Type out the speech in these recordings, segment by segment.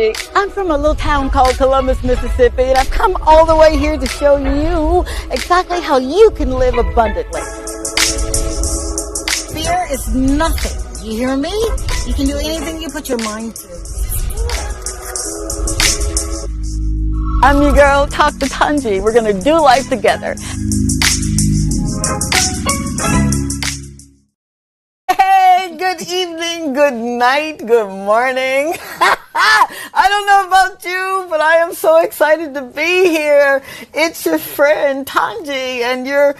I'm from a little town called Columbus, Mississippi, and I've come all the way here to show you exactly how you can live abundantly. Fear is nothing. You hear me? You can do anything you put your mind to. I'm your girl, Talk to Tongie. We're going to do life together. Hey, good evening, good night, good morning. I don't know about you, but I am so excited to be here. It's your friend Tongie, and you're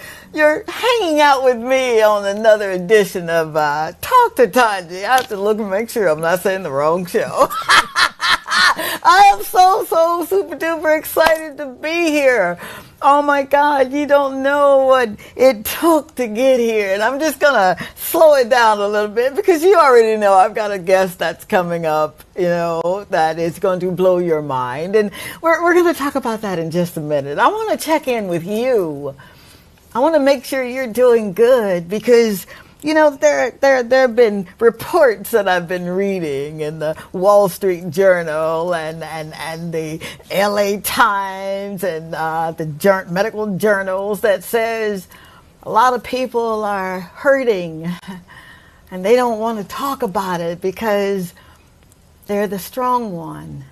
hanging out with me on another edition of Talk to Tongie. I have to look and make sure I'm not saying the wrong show. I am so super duper excited to be here. Oh my God, you don't know what it took to get here. And I'm just going to slow it down a little bit because you already know I've got a guest that's coming up, that is going to blow your mind. And we're going to talk about that in just a minute. I want to check in with you. I want to make sure you're doing good because there have been reports that I've been reading in the Wall Street Journal and the LA Times and the medical journals that says a lot of people are hurting and they don't want to talk about it because they're the strong one.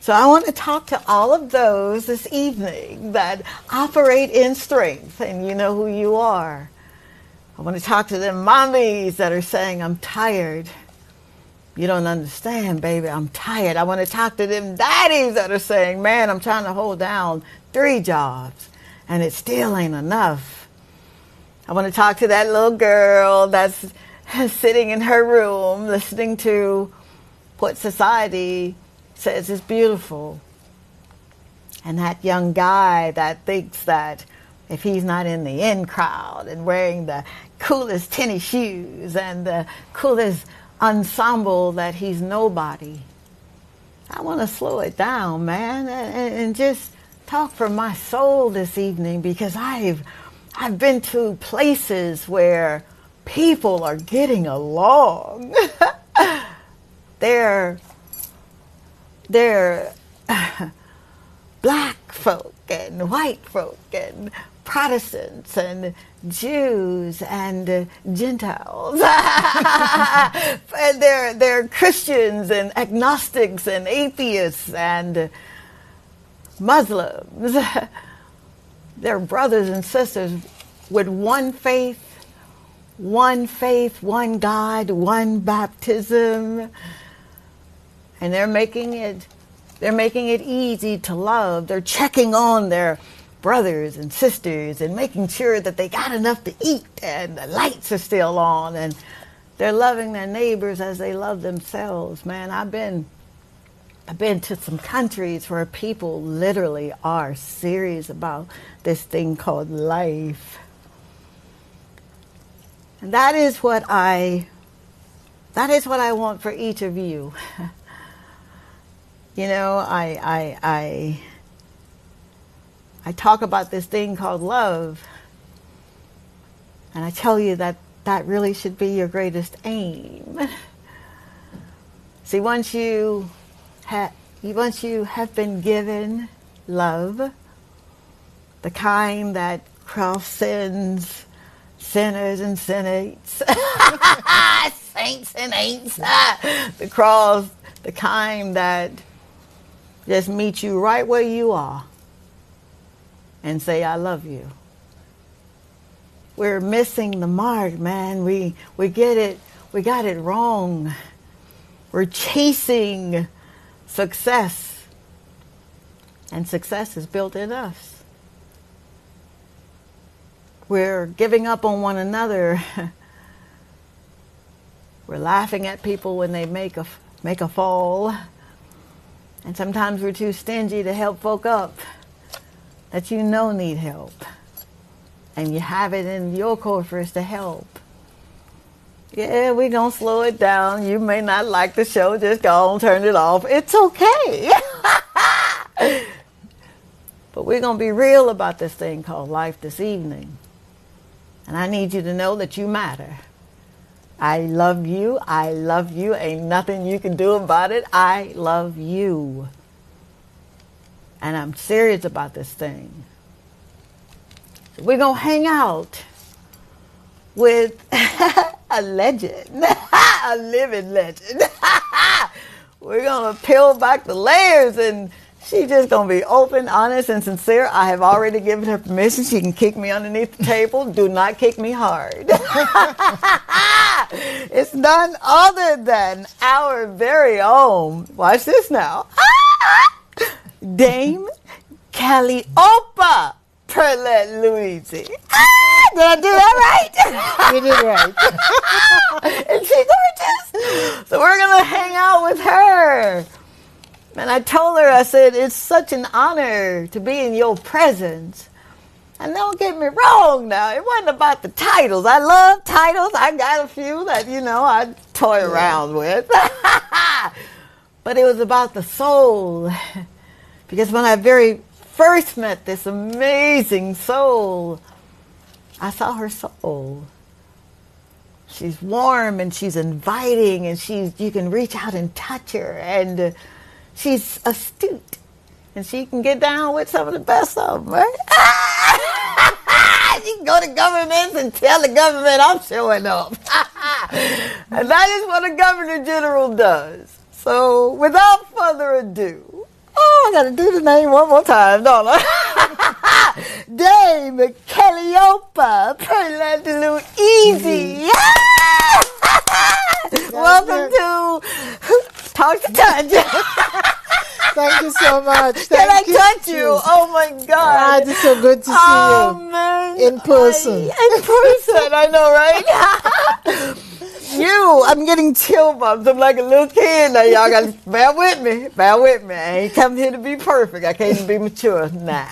So I want to talk to all of those this evening that operate in strength, and you know who you are. I want to talk to them mommies that are saying, I'm tired. You don't understand, baby, I'm tired. I want to talk to them daddies that are saying, man, I'm trying to hold down 3 jobs and it still ain't enough. I want to talk to that little girl that's sitting in her room listening to what society says is beautiful. And that young guy that thinks that if he's not in the in crowd and wearing the coolest tennis shoes and the coolest ensemble, that he's nobody. I want to slow it down, man, and just talk from my soul this evening because I've been to places where people are getting along. They're black folk and white folk and Protestants and Jews and Gentiles. And they're Christians and agnostics and atheists and Muslims. They're brothers and sisters with one faith, one God, one baptism. And they're making it easy to love. They're checking on their brothers and sisters and making sure that they got enough to eat and the lights are still on, and they're loving their neighbors as they love themselves. Man, I've been to some countries where people literally are serious about this thing called life. And that is what I want for each of you. I talk about this thing called love, and I tell you that really should be your greatest aim. See, once you have been given love, the kind that transcends sinners and saints, saints and ain'ts, the kind that just meets you right where you are and say, I love you. We're missing the mark, man. We got it wrong. We're chasing success, and success is built in us. We're giving up on one another. We're laughing at people when they make a fall. And sometimes we're too stingy to help folk up that need help. And you have it in your coffers to help. Yeah, we're going to slow it down. You may not like the show. Just go on, turn it off. It's okay. But we're going to be real about this thing called life this evening. And I need you to know that you matter. I love you. I love you. Ain't nothing you can do about it. I love you. And I'm serious about this thing. We're going to hang out with a legend, a living legend. We're going to peel back the layers, and she's just going to be open, honest, and sincere. I have already given her permission. She can kick me underneath the table. Do not kick me hard. It's none other than our very own, watch this now, Dame Calliope Perlet Luigi. Did I do that right? You did right. Isn't she gorgeous? So we're going to hang out with her. And I told her, I said, it's such an honor to be in your presence. And don't get me wrong now, it wasn't about the titles. I love titles. I got a few that, I toy around with. But it was about the soul. Because when I very first met this amazing soul, I saw her soul. She's warm and she's inviting, and you can reach out and touch her, and she's astute, and she can get down with some of the best of them, right? She can go to governments and tell the government I'm showing up. And that is what a governor general does. So without further ado, I got to do the name one more time, don't I? Dame Calliope Perlet Luigi. Welcome to Talk to Tongie. Thank you so much. Can I touch you? Oh my God. It's so good to see you. Man. In person. In person, I know, right? I'm getting chill bumps. I'm like a little kid. Now y'all got to bear with me. Bear with me. I ain't come here to be perfect. I can't even be mature. Nah.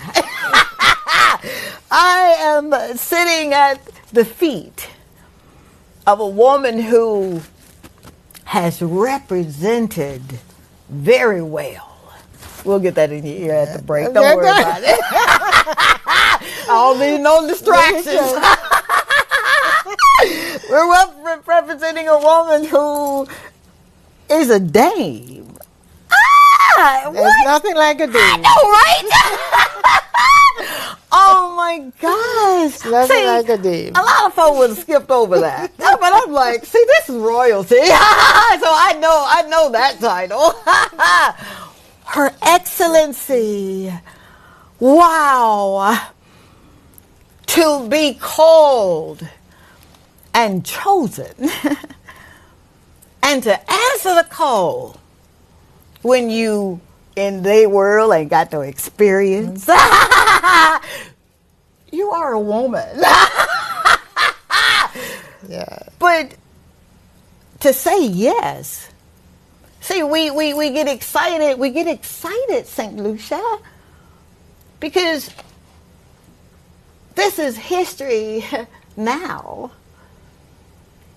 I am sitting at the feet of a woman who has represented very well. We'll get that in your ear at the break. Don't worry about it. I don't need no distractions. We're representing a woman who is a dame. There's nothing like a dame. I know, right? Oh my gosh. Nothing like a dame. A lot of folks would have skipped over that. But I'm like, see, this is royalty. So I know that title. Her Excellency. Wow. To be called and chosen and to answer the call when you in the world ain't got no experience. You are a woman. Yeah. But to say yes, see, we get excited. We get excited, St. Lucia, because this is history now.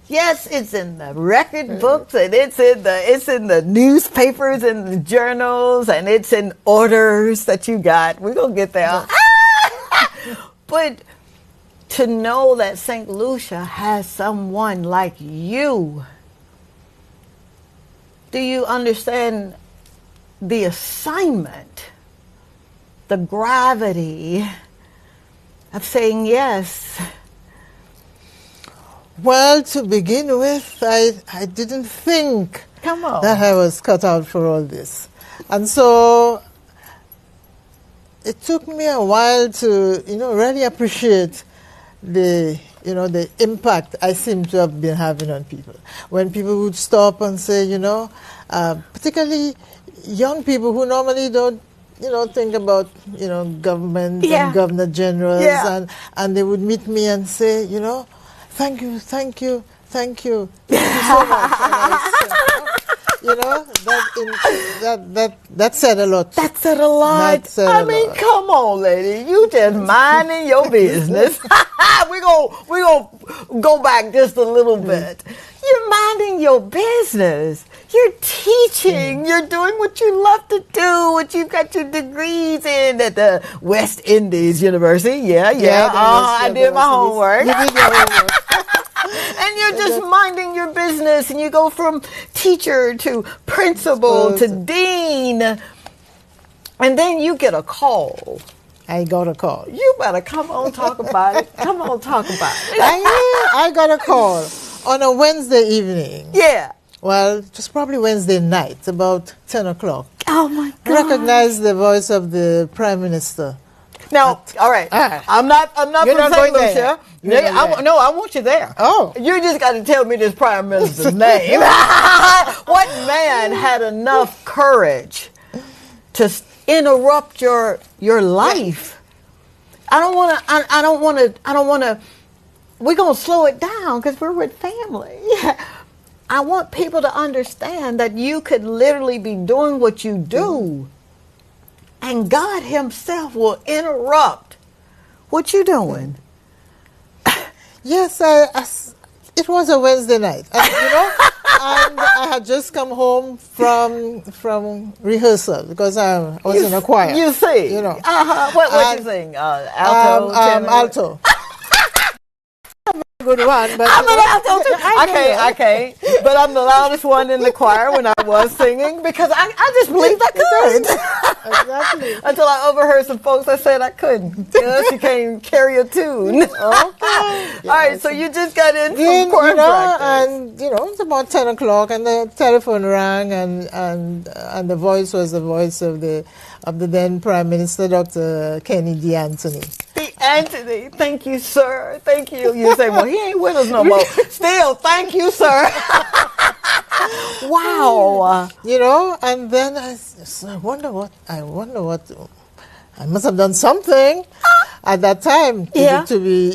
Yes, it's in the record books, and it's in the newspapers and the journals, and it's in orders that you got. We're gonna get there. But to know that St. Lucia has someone like you, do you understand the assignment, the gravity of saying yes? Well, to begin with, I didn't think that I was cut out for all this. And so it took me a while to, really appreciate the impact I seem to have been having on people. When people would stop and say, particularly young people who normally don't, think about, government and governor generals, and they would meet me and say, thank you so much. That said a lot. That said a lot. I mean, come on, lady. You just minding your business. We're gonna go back just a little bit. You're minding your business. You're teaching. You're doing what you love to do, what you've got your degrees in at the West Indies University. Yeah. I did my homework. You did your homework. And you're just minding your business, and you go from teacher to principal to dean, and then you get a call. I got a call. You better come on, talk about it. Come on, talk about it. I got a call on a Wednesday evening. Yeah. Well, it was probably Wednesday night, about 10 o'clock. Oh, my God. Recognized the voice of the Prime Minister. Now, all right. I'm not from St. Lucia. I want you there. Oh. You just got to tell me this Prime Minister's name. What man had enough courage to interrupt your life? I don't want to. We're going to slow it down because we're with family. I want people to understand that you could literally be doing what you do, and God himself will interrupt what you're doing. Yes, it was a Wednesday night. And, and I had just come home from rehearsal because I was in a choir. You sing? What you sing? Alto? Alto. Good one, but I'm an alto too. I can't. But I'm the loudest one in the choir when I was singing because I just believed I could. Exactly. Until I overheard some folks that said I couldn't. You can't carry a tune. Okay. All right, so you just got in from choir practice. And it's about 10 o'clock, and the telephone rang, and the voice was the voice of the then Prime Minister, Dr. Kenny D. Anthony. Anthony, thank you, sir. Thank you. You say, well, he ain't with us no more. Still, thank you, sir. Wow. And then I wonder what I must have done something at that time to be,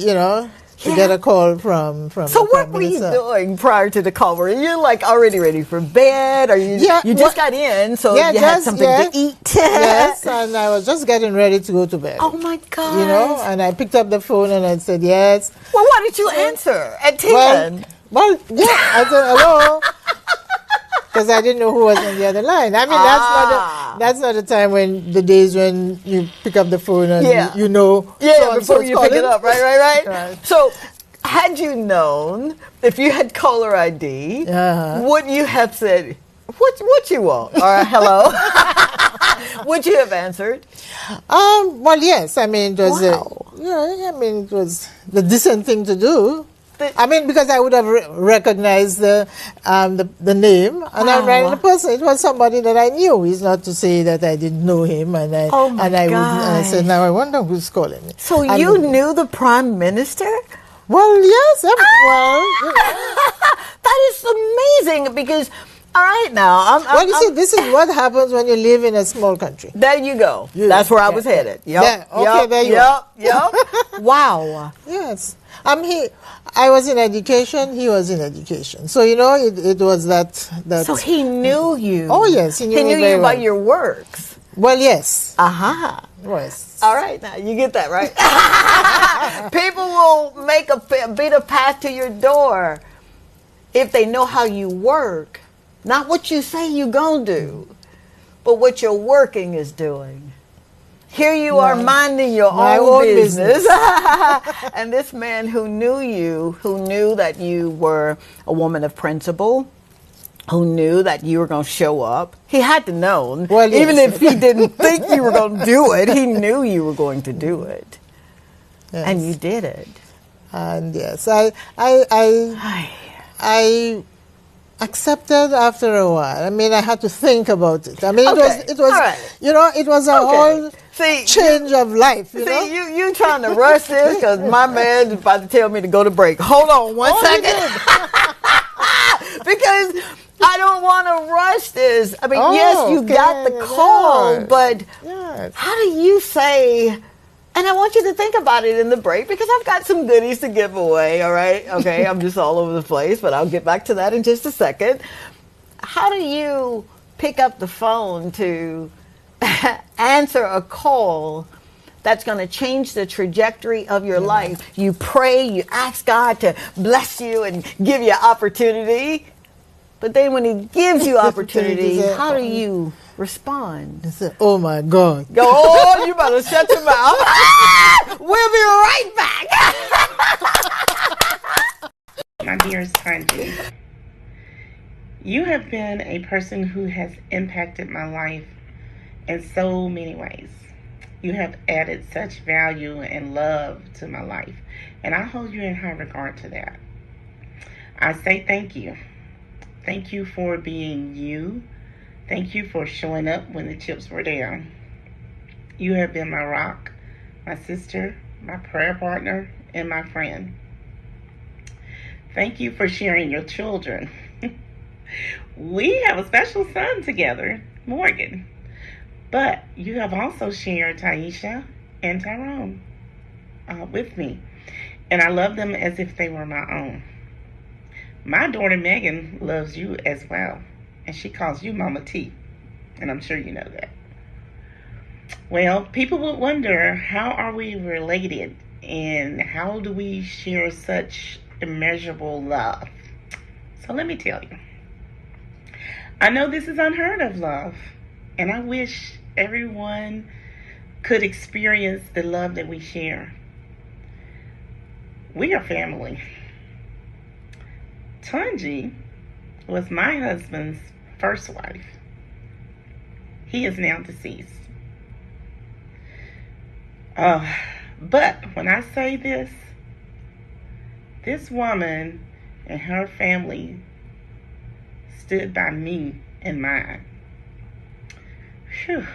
to get a call from So what were you doing prior to the call? Were you already ready for bed? Or you just got in, so you had something to eat? Yes, and I was just getting ready to go to bed. Oh my God. And I picked up the phone and I said yes. Well, why did you answer at 10? Well, I said hello. Because I didn't know who was on the other line. I mean, that's not the time when the days when you pick up the phone and you know. Yeah, before you pick it up, right. So, had you known, if you had caller ID, would you have said, what you want? Or hello? Would you have answered? Well, yes. I mean, it was it was the decent thing to do. I mean, because I would have recognized the name, and I'm writing the person. It was somebody that I knew. It's not to say that I didn't know him, and I said, now I wonder who's calling me. So you knew the Prime Minister? Well, yes. That is amazing because. All right, now. This is what happens when you live in a small country. There you go. That's where I was headed. Yep. There you go. Yep. Wow. Yes. I was in education, he was in education. So, it was that. So he knew you. Oh, yes. He knew you by your works. Well, yes. Aha. Yes. All right, now, you get that, right? People will make a beat a path to your door if they know how you work. Not what you say you gonna do, but what your working is doing. Here you are minding your own business. And this man who knew you, who knew that you were a woman of principle, who knew that you were going to show up, he had to know. Well, yes. Even if he didn't think you were going to do it, he knew you were going to do it. Yes. And you did it. And yes, I accepted after a while. I mean, I had to think about it. I mean, it was right. It was a whole change of life. You trying to rush this because my man is about to tell me to go to break. Hold on one second. Because I don't want to rush this. I mean, yes, you got the call, but how do you say... And I want you to think about it in the break because I've got some goodies to give away, all right? Okay, I'm just all over the place, but I'll get back to that in just a second. How do you pick up the phone to answer a call that's going to change the trajectory of your life? You pray, you ask God to bless you and give you opportunity, but then when He gives you opportunity, how do you respond? I said, oh my God. Oh, you better shut your mouth. We'll be right back. dearest Tongie, you have been a person who has impacted my life in so many ways. You have added such value and love to my life, and I hold you in high regard to that. I say thank you. Thank you for being you. Thank you for showing up when the chips were down. You have been my rock, my sister, my prayer partner, and my friend. Thank you for sharing your children. We have a special son together, Morgan. But you have also shared Taisha and Tyrone with me. And I love them as if they were my own. My daughter Megan loves you as well. And she calls you Mama T. And I'm sure you know that. Well, people would wonder, how are we related? And how do we share such immeasurable love? So let me tell you. I know this is unheard of love. And I wish everyone could experience the love that we share. We are family. Tongie was my husband's first wife. He is now deceased. But when I say this woman and her family stood by me and mine. Whew.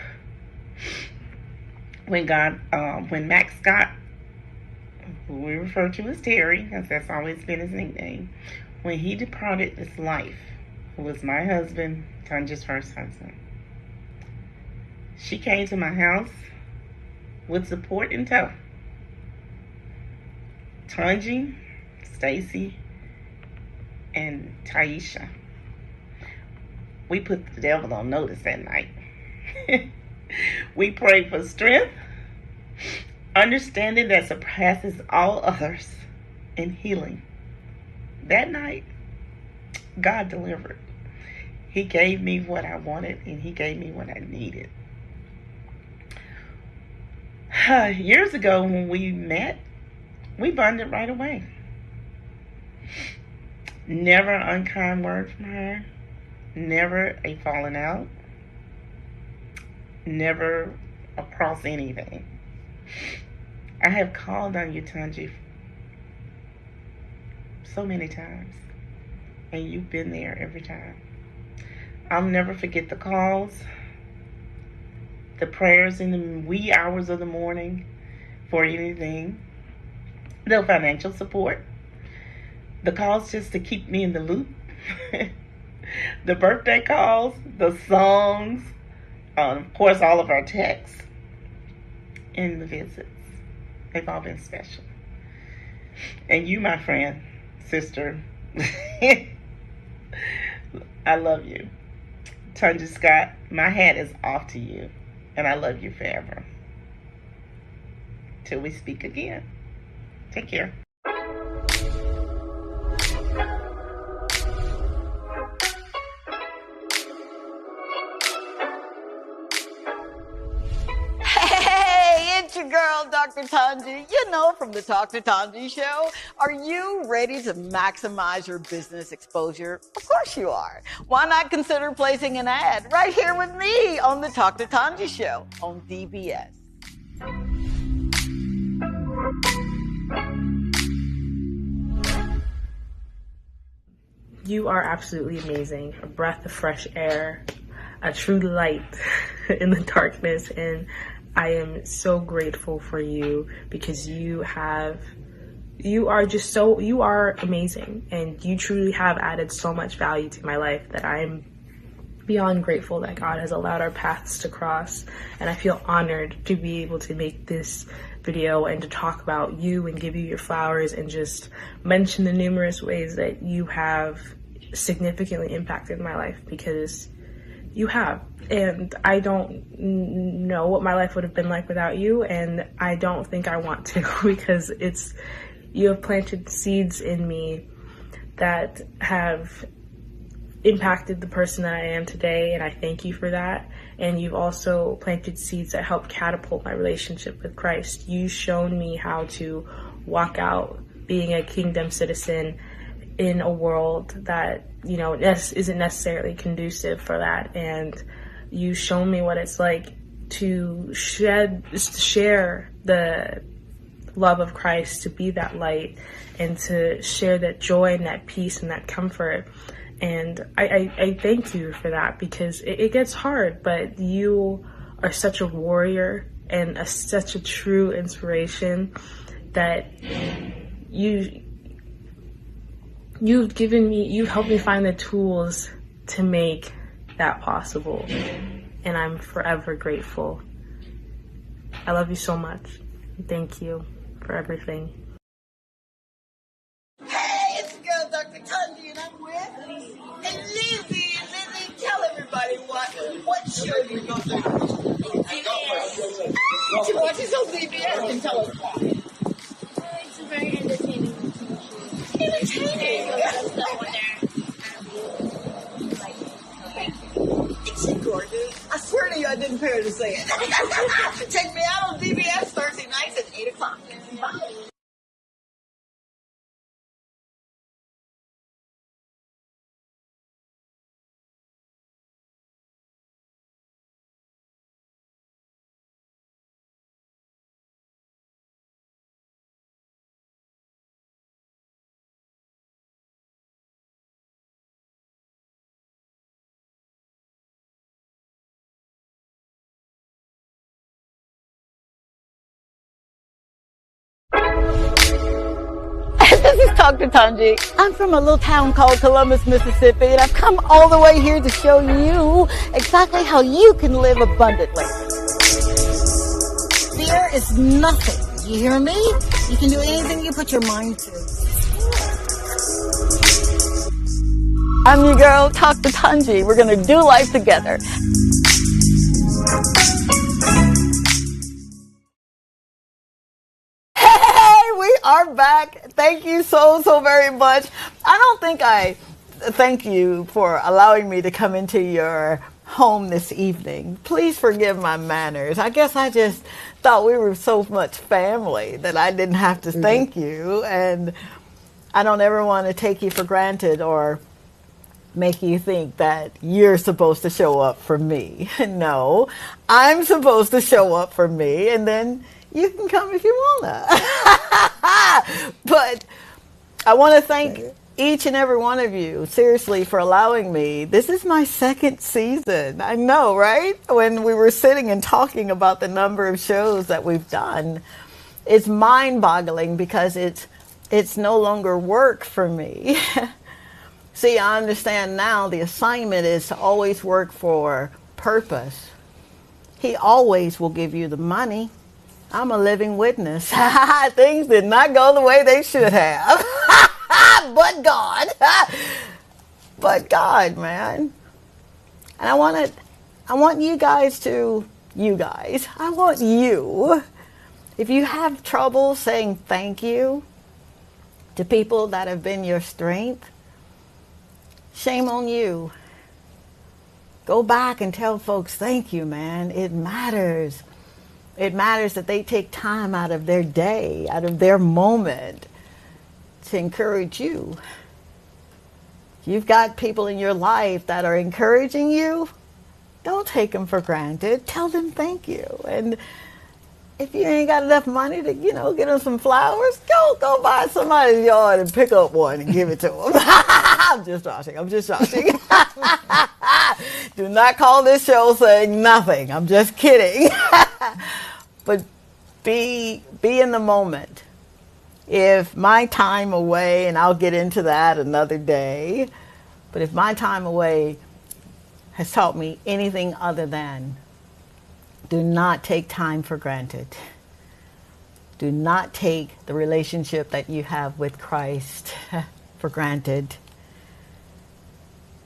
When Max Scott, who we refer to as Terry, because that's always been his nickname, when he departed this life, who was my husband, Tongie's first husband, she came to my house with support in tow. Tongie, Stacy, and Taisha. We put the devil on notice that night. We prayed for strength, understanding that surpasses all others, and healing. That night, God delivered. He gave me what I wanted, and He gave me what I needed. Years ago when we met, we bonded right away. Never an unkind word from her. Never a falling out. Never across anything. I have called on you, Tongie, so many times. And you've been there every time. I'll never forget the calls, the prayers in the wee hours of the morning for anything, the financial support, the calls just to keep me in the loop, the birthday calls, the songs, of course, all of our texts, and the visits. They've all been special. And you, my friend, sister, I love you. Tongie Scott, my hat is off to you, and I love you forever. Till we speak again. Take care. Your girl, Dr. Tongie, you know, from the Talk to Tongie show. Are you ready to maximize your business exposure? Of course you are. Why not consider placing an ad right here with me on the Talk to Tongie show on DBS? You are absolutely amazing. A breath of fresh air, a true light in the darkness, and I am so grateful for you because you are amazing, and you truly have added so much value to my life that I'm beyond grateful that God has allowed our paths to cross. And I feel honored to be able to make this video and to talk about you and give you your flowers and just mention the numerous ways that you have significantly impacted my life, because you have. And I don't know what my life would have been like without you, and I don't think I want to because you have planted seeds in me that have impacted the person that I am today, and I thank you for that. And you've also planted seeds that help catapult my relationship with Christ. You've shown me how to walk out being a kingdom citizen in a world that, you know, isn't necessarily conducive for that. And you show me what it's like to share the love of Christ, to be that light, and to share that joy and that peace and that comfort. And I thank you for that, because it gets hard, but you are such a warrior and such a true inspiration that you've helped me find the tools to make that possible. And I'm forever grateful. I love you so much. Thank you for everything. Hey, it's the girl, Dr. Tongie, and I'm with Lizzie. Lizzie, tell everybody what show you go to. She watches on CBS and tell us why. It's a very entertaining show. Entertaining. Isn't she gorgeous? I swear to you, I didn't pay her to say it. Check me out on CBS Thursday nights at 8 o'clock. Bye. This is Dr. Tongie. I'm from a little town called Columbus, Mississippi, and I've come all the way here to show you exactly how you can live abundantly. Fear is nothing. You hear me? You can do anything you put your mind to. I'm your girl, Dr. Tongie. We're going to do life together. We are back. Thank you so very much. I don't think I thank you for allowing me to come into your home this evening. Please forgive my manners. I guess I just thought we were so much family that I didn't have to thank you. And I don't ever want to take you for granted or make you think that you're supposed to show up for me. No, I'm supposed to show up for me, and then you can come if you wanna. But I want to thank each and every one of you, seriously, for allowing me. This is my second season. I know, right? When we were sitting and talking about the number of shows that we've done, it's mind-boggling because it's no longer work for me. See, I understand now the assignment is to always work for purpose. He always will give you the money. I'm a living witness. Things did not go the way they should have. But God. But God, man. And I want you guys, I want you, if you have trouble saying thank you to people that have been your strength, shame on you. Go back and tell folks, thank you, man. It matters. It matters that they take time out of their day, out of their moment to encourage you. You've got people in your life that are encouraging you. Don't take them for granted. Tell them thank you. And if you ain't got enough money to, get them some flowers, go buy somebody's yard and pick up one and give it to them. I'm just joshing. Do not call this show saying nothing. I'm just kidding. But be in the moment. If my time away, and I'll get into that another day, but if my time away has taught me anything other than do not take time for granted. Do not take the relationship that you have with Christ for granted.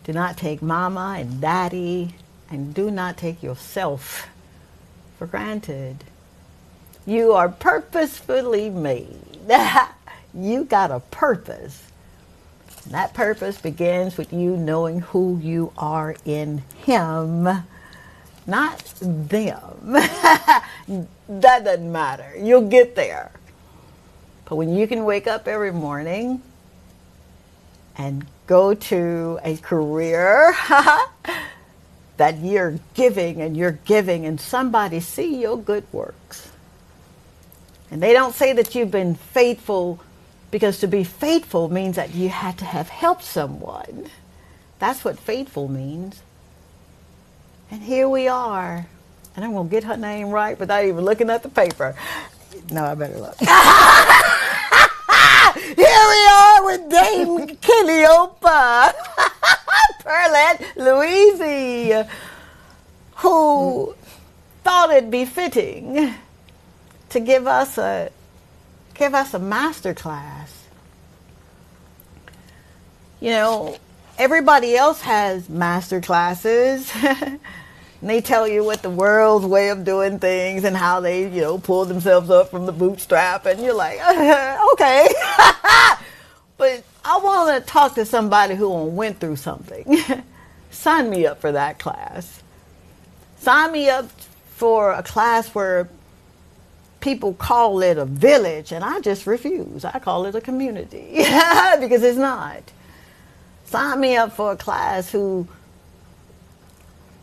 Do not take mama and daddy, and do not take yourself for granted. You are purposefully made. You got a purpose. And that purpose begins with you knowing who you are in Him, not them. That doesn't matter. You'll get there. But when you can wake up every morning and go to a career that you're giving and somebody see your good works. And they don't say that you've been faithful, because to be faithful means that you had to have helped someone. That's what faithful means. And here we are. And I'm going to get her name right without even looking at the paper. No, I better look. Here we are with Dame Calliope Perlette Louise, who thought it befitting to give us a master class. You know, everybody else has master classes. And they tell you what the world's way of doing things and how they, pull themselves up from the bootstrap, and you're like, okay. But I want to talk to somebody who went through something. Sign me up for that class. Sign me up for a class where people call it a village, and I just refuse. I call it a community because it's not. Sign me up for a class who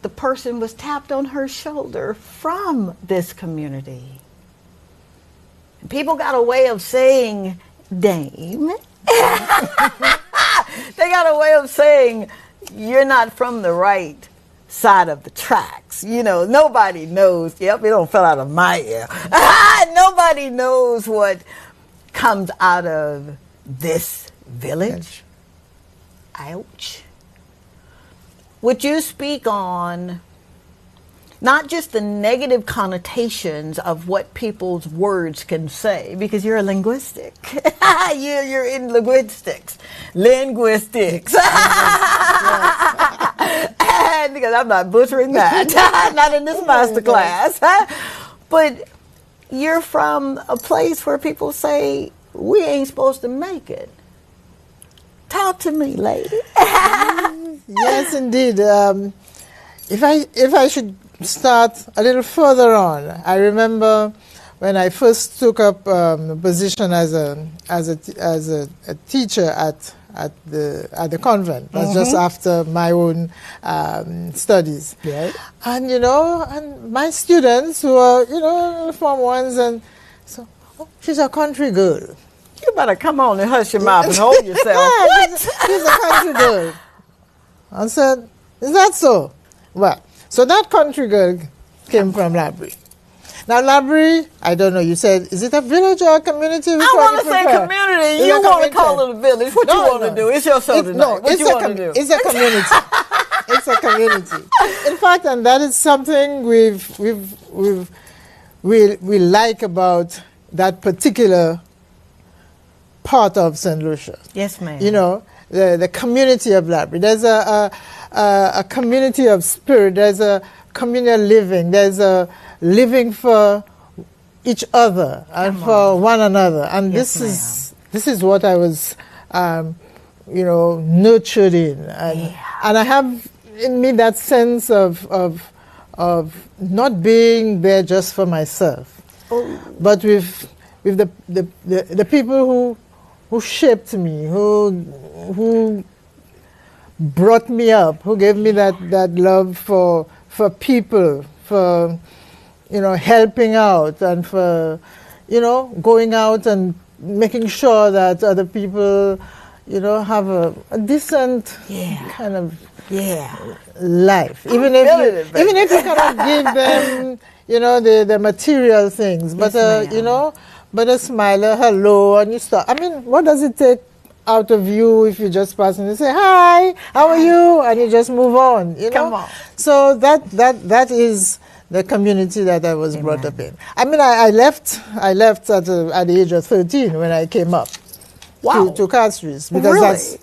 the person was tapped on her shoulder from this community. And people got a way of saying dame. They got a way of saying you're not from the right side of the tracks. Nobody knows. Yep, it don't fell out of my ear. Nobody knows what comes out of this village. Ouch. Would you speak on not just the negative connotations of what people's words can say, because you're a linguistic. You're in linguistics. And because I'm not butchering that. Not in this master class. But you're from a place where people say, we ain't supposed to make it. Talk to me, lady. Yes, indeed. If I should start a little further on, I remember when I first took up a position as a teacher at the convent. That's just after my own studies. Right. And and my students who are Form 1s, and so she's a country girl. You better come on and hush your mouth and hold yourself. What? She's a country girl. I said, is that so? Well, so that country girl came from Labrie. Now, Labrie, I don't know, you said, is it a village or a community? I want to say community. You want to call it a village. What you want to do? It's your show tonight. No, what you want to do? It's a community. It's a community. In fact, and that is something we like about that particular part of St. Lucia. Yes, ma'am. The community of Labrie. There's a community of spirit. There's a communal living. There's a living for each other and for one another. And yes, this is what I was, nurtured in. And I have in me that sense of not being there just for myself, but with the people who shaped me, who brought me up, who gave me that love for people, for helping out, and for going out and making sure that other people have a decent kind of life, even if you cannot give them the material things, but but a smile, a hello, and you start. I mean, what does it take out of you if you just pass and you say, hi, how are you? And you just move on, Come on. So that is the community that I was brought up in. I mean, I left at the age of 13 when I came up. Wow. To Castries, because Really? that's,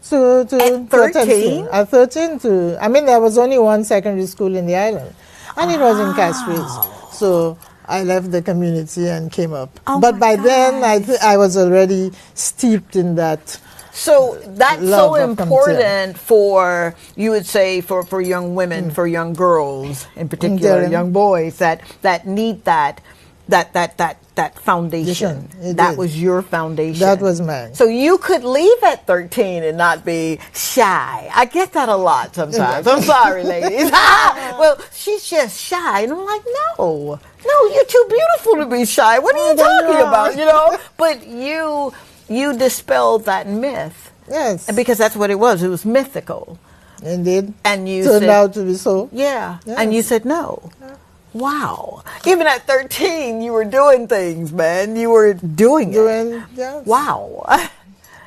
to 13? At 13 there was only one secondary school in the island, and it was in Castries. So I left the community and came up. Oh but by my then, gosh. I was already steeped in that. So that's love so of important for, you would say, for young women, for young girls in particular, Indeed. young boys that need that. that foundation. That did. was your foundation. That was mine. So you could leave at 13 and not be shy. I get that a lot sometimes. I'm sorry, ladies. Well, she's just shy. And I'm like, no, you're too beautiful to be shy. What are you talking about? You know? But you dispelled that myth. Yes. Because that's what it was. It was mythical. Indeed. And you turned said, out to be so. Yeah. Yes. And you said no. Yeah. Wow. Even at 13, you were doing things, man. You were doing it. Yes. Wow.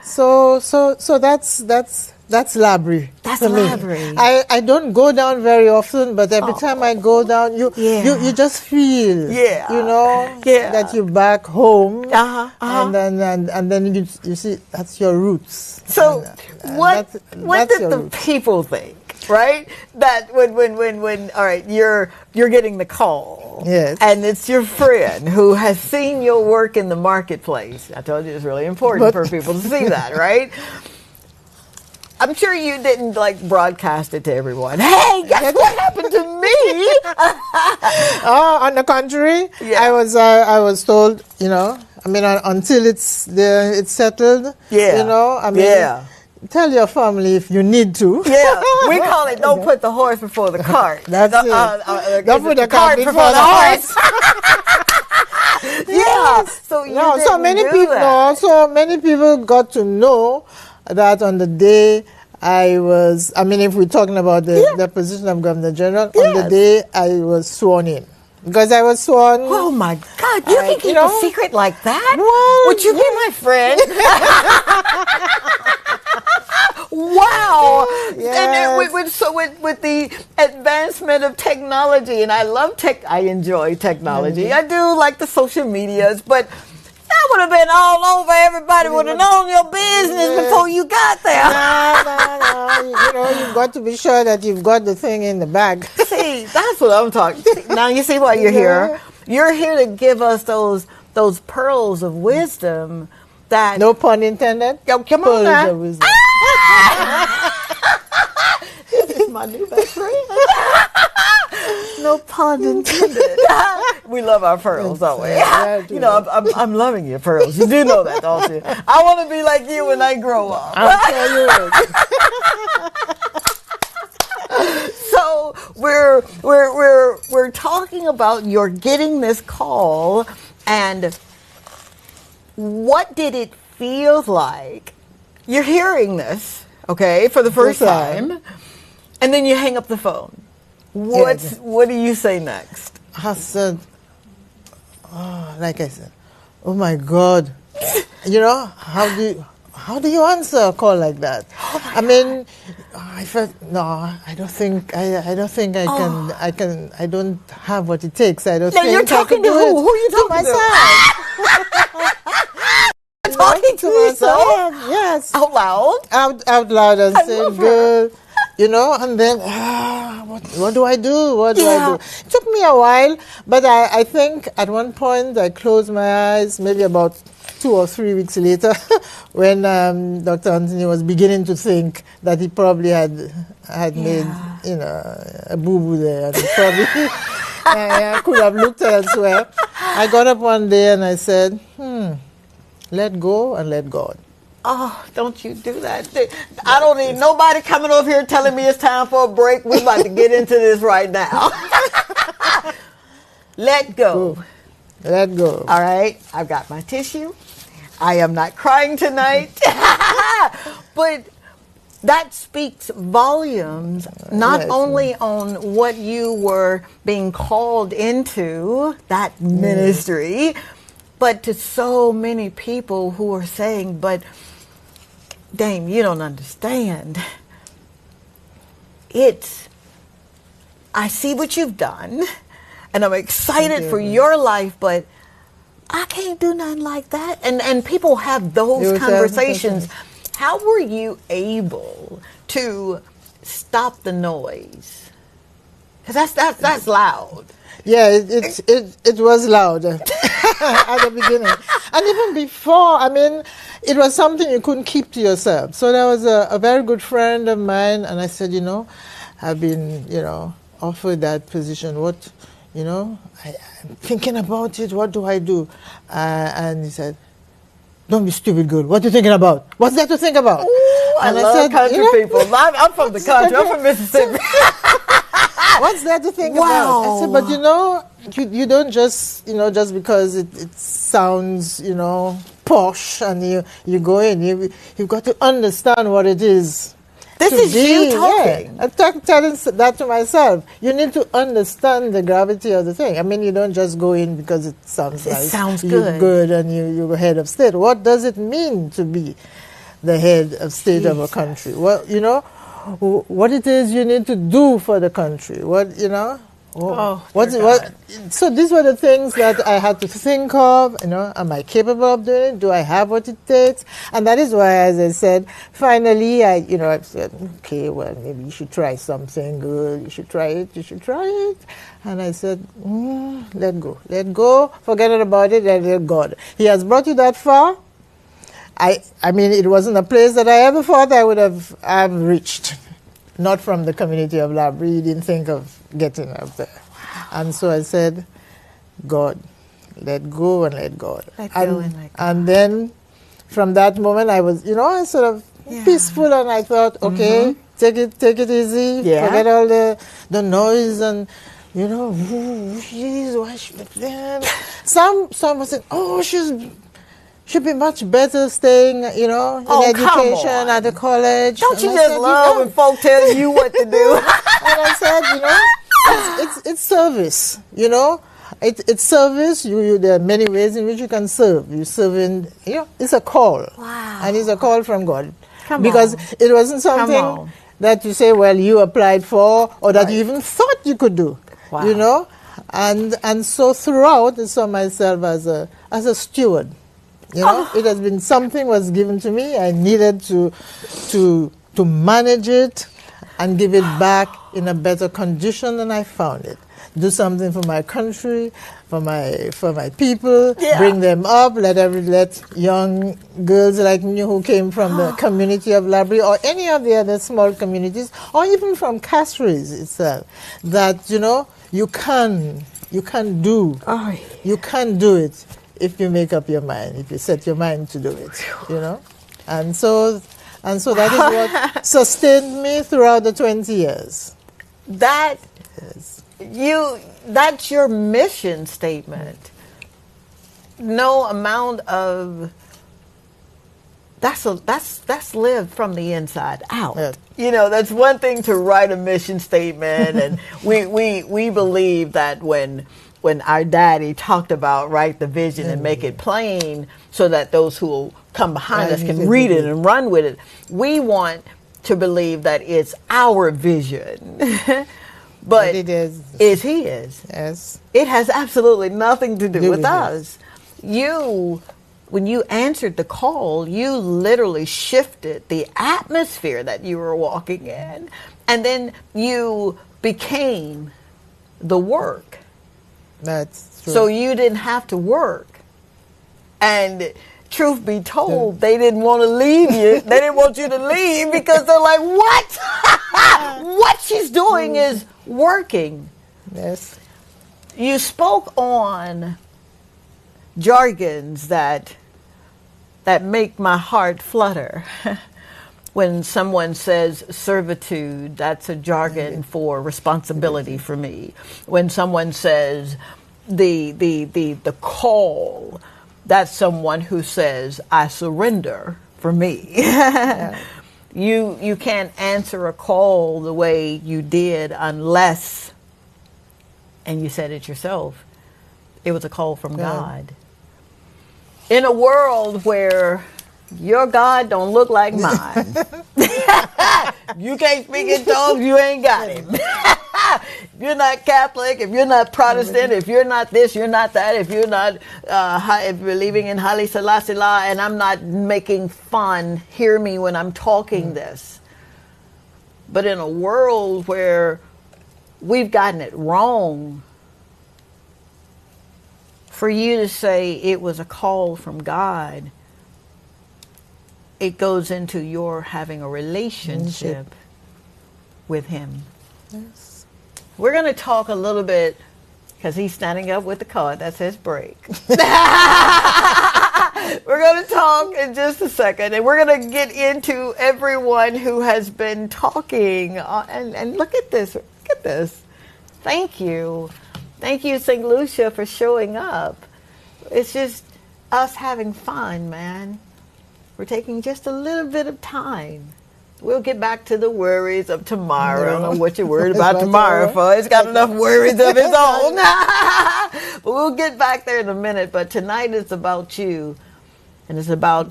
So that's Labrie. That's for Labrie. Me. I don't go down very often, but every time I go down, you just feel, that you're back home, and then you see that's your roots. So what did the people think? Right, that when all right, you're getting the call, yes, and it's your friend who has seen your work in the marketplace. I told you it's really important for people to see that, right? I'm sure you didn't broadcast it to everyone. Hey, guess what happened to me? On the contrary, I was told, until it's settled, tell your family if you need to. Yeah, we call it don't put the horse before the cart. That's it. Don't put the cart before the horse. Yeah. So so many people got to know that on the day if we're talking about the position of Governor General, on the day I was sworn in. Because I was sworn. Oh my God! You can keep a secret like that? Well, would you be my friend? Wow! Yes. And with the advancement of technology, and I enjoy technology. Mm-hmm. I do like the social medias, but that would have been all over. Everybody would have known your business before you got there. No. You've got to be sure that you've got the thing in the bag. See, that's what I'm talking. Now you see why you're here. You're here to give us those pearls of wisdom that. No pun intended. Yo, come pearls on now. Of wisdom. This is my new best friend. No pun intended. We love our pearls, don't we? I'm loving your pearls. You do know that, don't you? I want to be like you when I grow up. I'll tell you what. So we're talking about you're getting this call, and what did it feel like? You're hearing this, okay, for the first time, and then you hang up the phone. What do you say next? I said, like I said, oh my God, how do you answer a call like that? I felt I don't think I can. I don't have what it takes. I don't. Now you're talking to who? Who are you talking to? Talking to yourself? Yes. Out loud? Out loud and saying, girl, and then, what do I do? What do I do? It took me a while, but I think at one point I closed my eyes, maybe about 2 or 3 weeks later, when Dr. Anthony was beginning to think that he probably had made, a boo-boo there, and he probably could have looked elsewhere. I got up one day and I said, let go and let God. Oh, don't you do that. I don't need nobody coming over here telling me it's time for a break. We're about to get into this right now. Let go. Let go. All right. I've got my tissue. I am not crying tonight. But that speaks volumes, not only on what you were being called into, that ministry, but to so many people who are saying, but Dame, you don't understand. I see what you've done, and I'm excited for your life, but I can't do nothing like that. And people have those conversations. How were you able to stop the noise? Because that's loud. Yeah, it was loud at the beginning. And even before, it was something you couldn't keep to yourself. So there was a very good friend of mine, and I said, I've been, offered that position. What, I'm thinking about it. What do I do? And he said, don't be stupid, girl. What are you thinking about? What's there to think about? Ooh, and I love country people. I'm from the country. I'm from Mississippi. What's there to think about? I said, but you don't just, just because it sounds, posh and you go in, you've got to understand what it is. This is you talking. Yeah. I'm telling that to myself. You need to understand the gravity of the thing. I mean, you don't just go in because it sounds nice. It sounds good. You're good and you're head of state. What does it mean to be the head of state of a country? Well, what it is you need to do for the country. So these were the things that I had to think of. Am I capable of doing it? Do I have what it takes? And that is why, as I said, finally, I said, okay, well, maybe you should try something good. You should try it. And I said, let go, forget about it, and let God. He has brought you that far. I mean, it wasn't a place that I ever thought I would have reached. Not from the community of Labrie. You didn't think of getting up there. And so I said, God, let go and let God. And then from that moment I was, sort of peaceful, and I thought, okay, take it easy, forget all the noise and, some was saying, oh, should be much better staying, in education at the college. Don't you just love when folk tell you what to do? And I said, it's service, It's service. There are many ways in which you can serve. You serve in, it's a call. Wow. And it's a call from God. Because it wasn't something that you say, well, you applied for, or that you even thought you could do, And so throughout, I saw myself as a steward. It has been something was given to me. I needed to manage it and give it back in a better condition than I found it. Do something for my country, for my people, bring them up, let young girls like me who came from the community of Labrie or any of the other small communities, or even from Castries itself, that you can do it. If you make up your mind, if you set your mind to do it, and so that is what sustained me throughout the 20 years. That's your mission statement. No amount of that's lived from the inside out. Yeah. That's one thing to write a mission statement, and we believe that when our daddy talked about write the vision and make it plain so that those who will come behind us can read it and run with it. We want to believe that it's our vision. But it is. It's his. Yes. It has absolutely nothing to do with us. When you answered the call, you literally shifted the atmosphere that you were walking in. And then you became the work. That's true. So you didn't have to work. And truth be told, they didn't want to leave you. They didn't want you to leave because they're like, what? What she's doing is working. Yes. You spoke on jargons that make my heart flutter. When someone says servitude, that's a jargon for responsibility for me. When someone says the call, that's someone who says I surrender for me. Yeah. You can't answer a call the way you did unless, and you said it yourself, it was a call from God. In a world where your God don't look like mine. You can't speak in tongues, you ain't got him. If you're not Catholic, if you're not Protestant, if you're not this, you're not that, if you're not if you're believing in Haile Selassie, and I'm not making fun, hear me when I'm talking this. But in a world where we've gotten it wrong, for you to say it was a call from God, it goes into your having a relationship with him. Yes. We're going to talk a little bit because he's standing up with the card that says break. We're going to talk in just a second, and we're going to get into everyone who has been talking. And look at this. Look at this. Thank you. Thank you, St. Lucia, for showing up. It's just us having fun, man. We're taking just a little bit of time. We'll get back to the worries of tomorrow. I don't know what you're worried about tomorrow for. It's got enough worries of its own. But we'll get back there in a minute. But tonight is about you. And it's about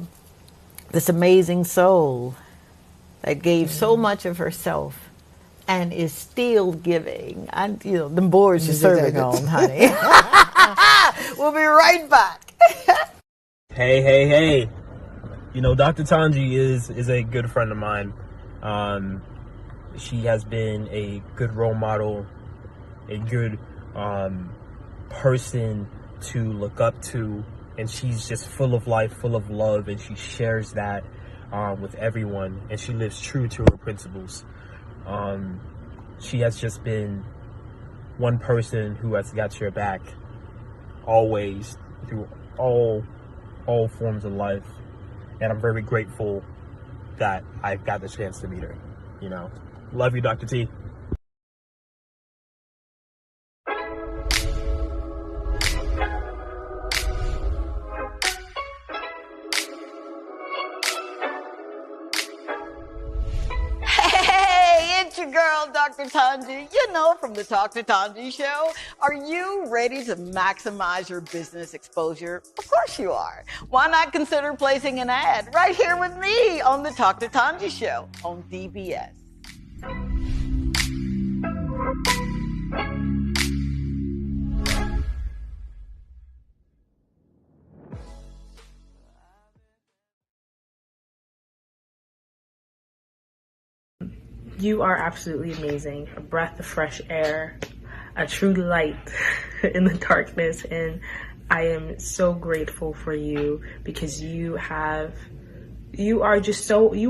this amazing soul that gave so much of herself and is still giving. And, you know, the boards you're serving on, honey. We'll be right back. Hey. You know, Dr. Tongie is a good friend of mine. She has been a good role model, a good person to look up to, and she's just full of life, full of love, and she shares that with everyone, and she lives true to her principles. She has just been one person who has got your back always through all forms of life. And I'm very grateful that I've got the chance to meet her. You know, love you, Dr. T. Hey, it's your girl, Dr. Tongie. You know, from the Talk to Tongie show. Are you ready to maximize your business exposure? Of course you are. Why not consider placing an ad right here with me on the Talk to Tongie show on DBS? You are absolutely amazing. A breath of fresh air, a true light in the darkness. And I am so grateful for you because you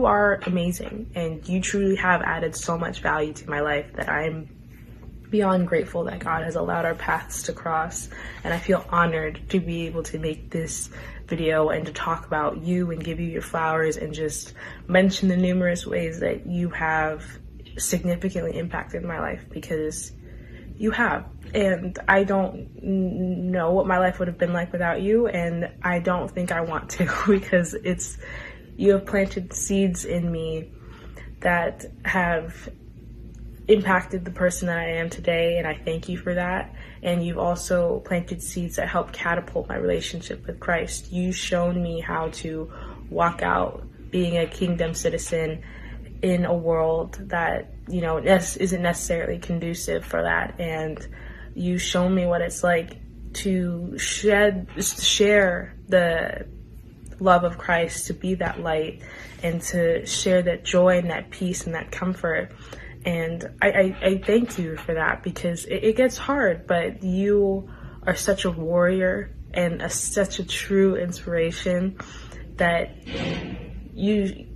are amazing. And you truly have added so much value to my life that I'm beyond grateful that God has allowed our paths to cross. And I feel honored to be able to make this video and to talk about you and give you your flowers and just mention the numerous ways that you have significantly impacted my life, because you have. And I don't know what my life would have been like without you, and I don't think I want to because you have planted seeds in me that have impacted the person that I am today, and I thank you for that. And you've also planted seeds that help catapult my relationship with Christ. You've shown me how to walk out being a kingdom citizen in a world that, you know, isn't necessarily conducive for that. And you've shown me what it's like to share the love of Christ, to be that light, and to share that joy and that peace and that comfort. And I thank you for that, because it gets hard, but you are such a warrior and such a true inspiration that you've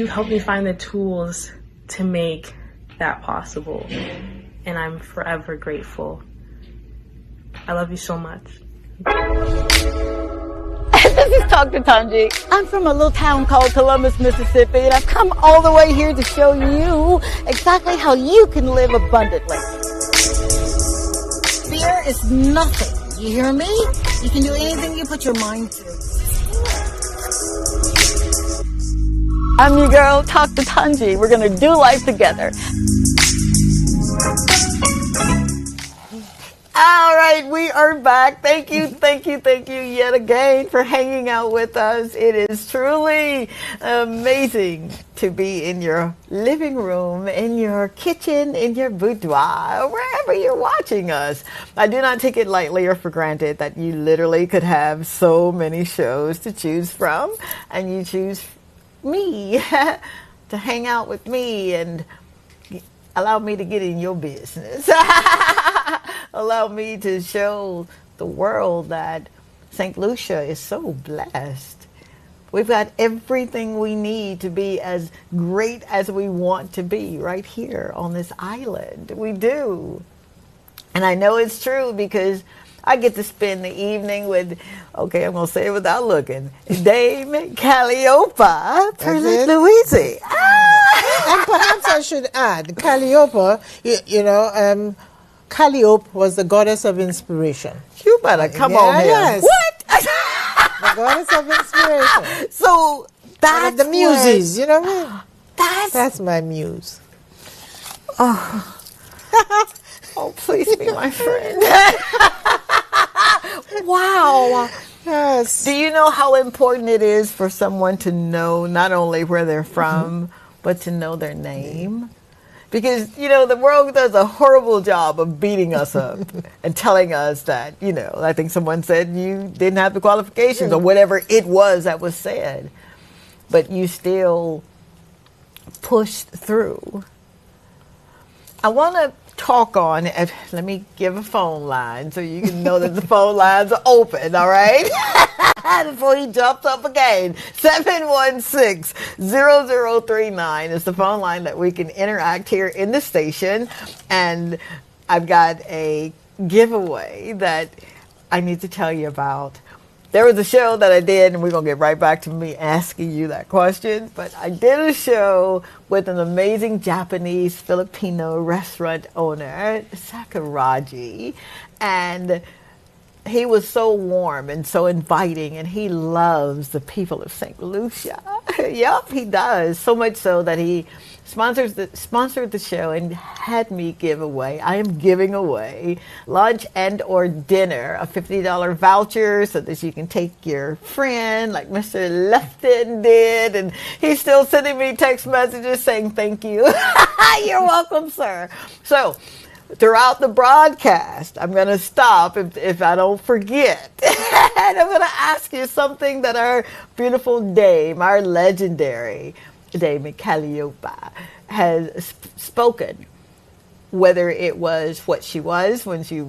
helped me find the tools to make that possible. And I'm forever grateful. I love you so much. This is Dr. Tongie. I'm from a little town called Columbus, Mississippi, and I've come all the way here to show you exactly how you can live abundantly. Fear is nothing. You hear me? You can do anything you put your mind to. I'm your girl, Dr. Tongie. We're going to do life together. All right, we are back. Thank you yet again for hanging out with us. It is truly amazing to be in your living room, in your kitchen, in your boudoir, wherever you're watching us. I do not take it lightly or for granted that you literally could have so many shows to choose from, and you choose me to hang out with me and allow me to get in your business. Allow me to show the world that St. Lucia is so blessed We've got everything we need to be as great as we want to be right here on this island. We do. And I know it's true because I get to spend the evening with, okay, I'm going to say it without looking, Dame Calliope Louise. And perhaps I should add, Calliope, Calliope was the goddess of inspiration. You better come on here. Yes. What? The goddess of inspiration. So that's the muses, you know what I mean? That's my muse. Oh, please be my friend. Wow. Yes. Do you know how important it is for someone to know not only where they're from, but to know their name? Because, the world does a horrible job of beating us up and telling us that, I think someone said you didn't have the qualifications or whatever it was that was said. But you still pushed through. I want to talk on, let me give a phone line so you can know that the phone lines are open, all right? Before he jumps up again. 716-0039 is the phone line that we can interact here in the station. And I've got a giveaway that I need to tell you about. There was a show that I did, and we're going to get right back to me asking you that question. But I did a show with an amazing Japanese Filipino restaurant owner, Sakuraji. And he was so warm and so inviting, and he loves the people of St. Lucia. Yep, he does. So much so that he sponsored the show and had me give away. I am giving away lunch and or dinner, a $50 voucher so that you can take your friend like Mr. Lefton did. And he's still sending me text messages saying thank you. You're welcome, sir. So throughout the broadcast, I'm going to stop if I don't forget. And I'm going to ask you something that our beautiful dame, our legendary Dame Calliope, has spoken. Whether it was what she was when she,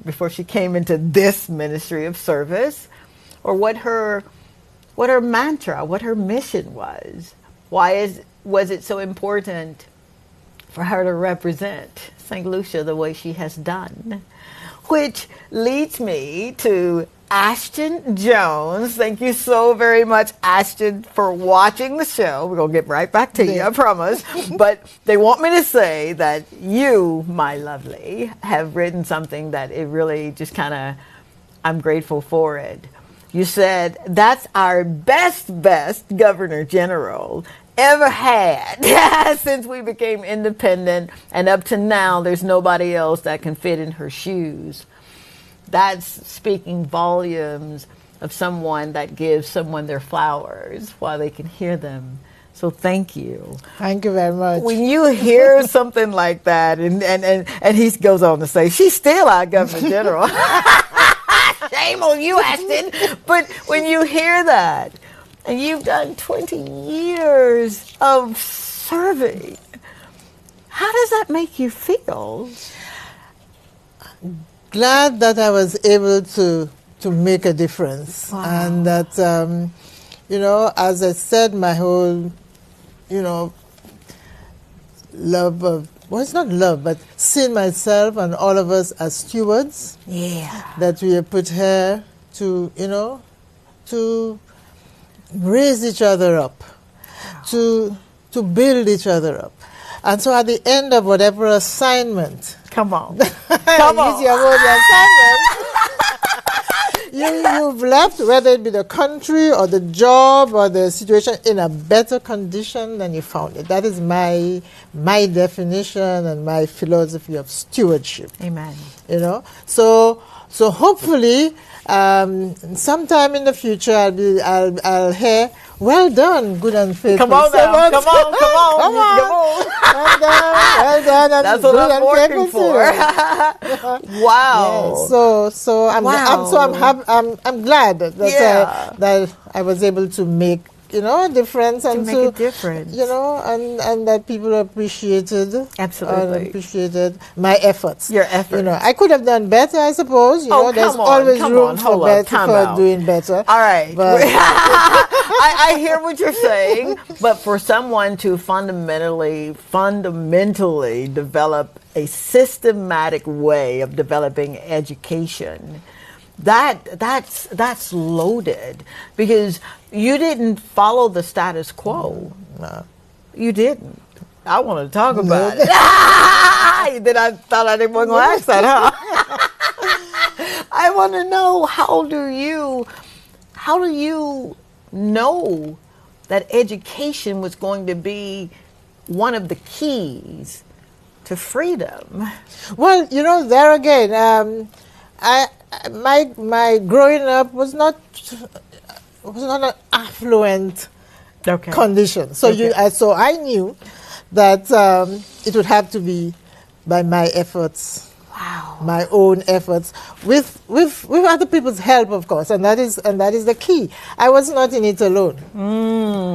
before she came into this ministry of service, or what her mantra, what her mission was. Was it so important for her to represent St. Lucia the way she has done? Which leads me to Ashton Jones. Thank you so very much, Ashton, for watching the show. We're going to get right back to you, I promise. But they want me to say that you, my lovely, have written something that it really just I'm grateful for it. You said, that's our best Governor General ever had since we became independent, and up to now there's nobody else that can fit in her shoes. That's speaking volumes of someone that gives someone their flowers while they can hear them. So thank you. Thank you very much. When you hear something like that, and he goes on to say, she's still our Governor General. Shame on you, Ashton. But when you hear that, and you've done 20 years of serving, how does that make you feel? Glad that I was able to make a difference. Wow. And that, as I said, my whole, love of, well, it's not love, but seeing myself and all of us as stewards. Yeah. That we are put here to, to raise each other up, to build each other up. And so at the end of whatever assignment, come on. Use your word, assignment. You've left, whether it be the country or the job or the situation, in a better condition than you found it. That is my definition and my philosophy of stewardship. Amen. So hopefully, sometime in the future, I'll hear, well done, good and faithful. Come on now. Come on. Well done. And that's what I'm working for. Wow. Yeah, so I'm glad that I was able to make a difference, and to make a difference, and that people appreciated. Absolutely appreciated my efforts. Your efforts. I could have done better, I suppose. There's always room for doing better. All right. But I hear what you're saying, but for someone to fundamentally develop a systematic way of developing education, that's loaded, because you didn't follow the status quo. No. You didn't. I want to talk about it. Then I thought I didn't want to ask that, huh? I want to know, how do you know that education was going to be one of the keys to freedom? Well, there again, my growing up was not an affluent condition. So so I knew that it would have to be by my efforts. Wow. My own efforts, with other people's help, of course, and that is the key. I was not in it alone.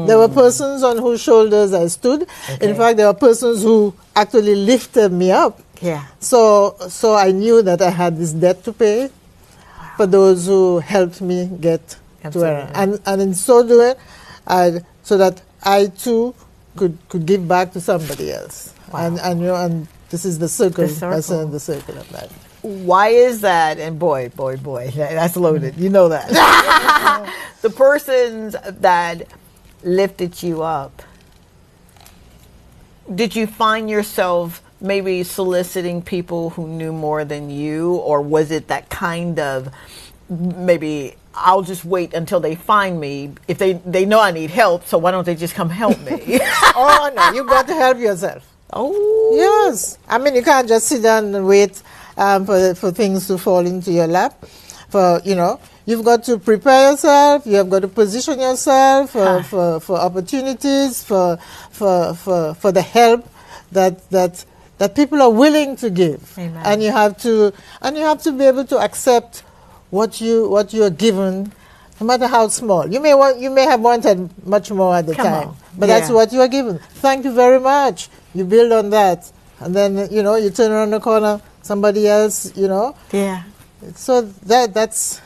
There were persons on whose shoulders I stood. In fact, there were persons who actually lifted me up. Yeah. So I knew that I had this debt to pay for those who helped me get to where, and in so doing, so that I too could give back to somebody else. Wow. And this is the circle. I said the circle of life. Why is that? And boy, that's loaded. You know that. The persons that lifted you up, did you find yourself maybe soliciting people who knew more than you, or was it that kind of, maybe I'll just wait until they find me, if they know I need help, so why don't they just come help me? Oh no, you got to help yourself. Oh yes, I mean, you can't just sit down and wait for things to fall into your lap. You've got to prepare yourself. You have got to position yourself for opportunities, for the help that people are willing to give. Amen. And you have to be able to accept what you are given, no matter how small. You may have wanted much more at the time, but that's what you are given. Thank you very much. You build on that, and then you turn around the corner, somebody else. Yeah. So that's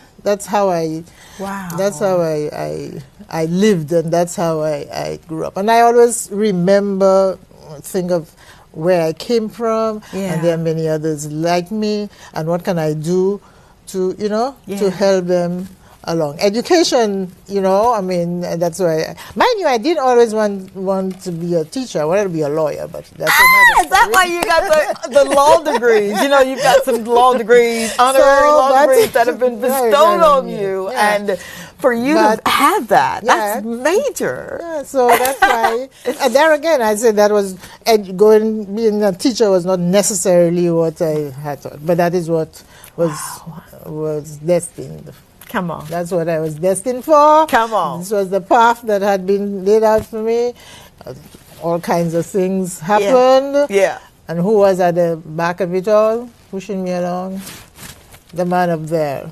how I. Wow. That's how I lived, and that's how I grew up. And I always think of where I came from, and there are many others like me, and what can I do to to help them along. Education, I mean, that's why, mind you, I didn't always want to be a teacher. I wanted to be a lawyer, but that's another Is that why you got the law degrees? You've got some law degrees, honorary law degrees that have been bestowed on you, and for you to have that, that's major. Yeah, so that's why, and there again, I said that was, being a teacher was not necessarily what I had thought, but that is what was destined. Come on. That's what I was destined for. Come on. This was the path that had been laid out for me. All kinds of things happened. Yeah. And who was at the back of it all, pushing me along? The man up there.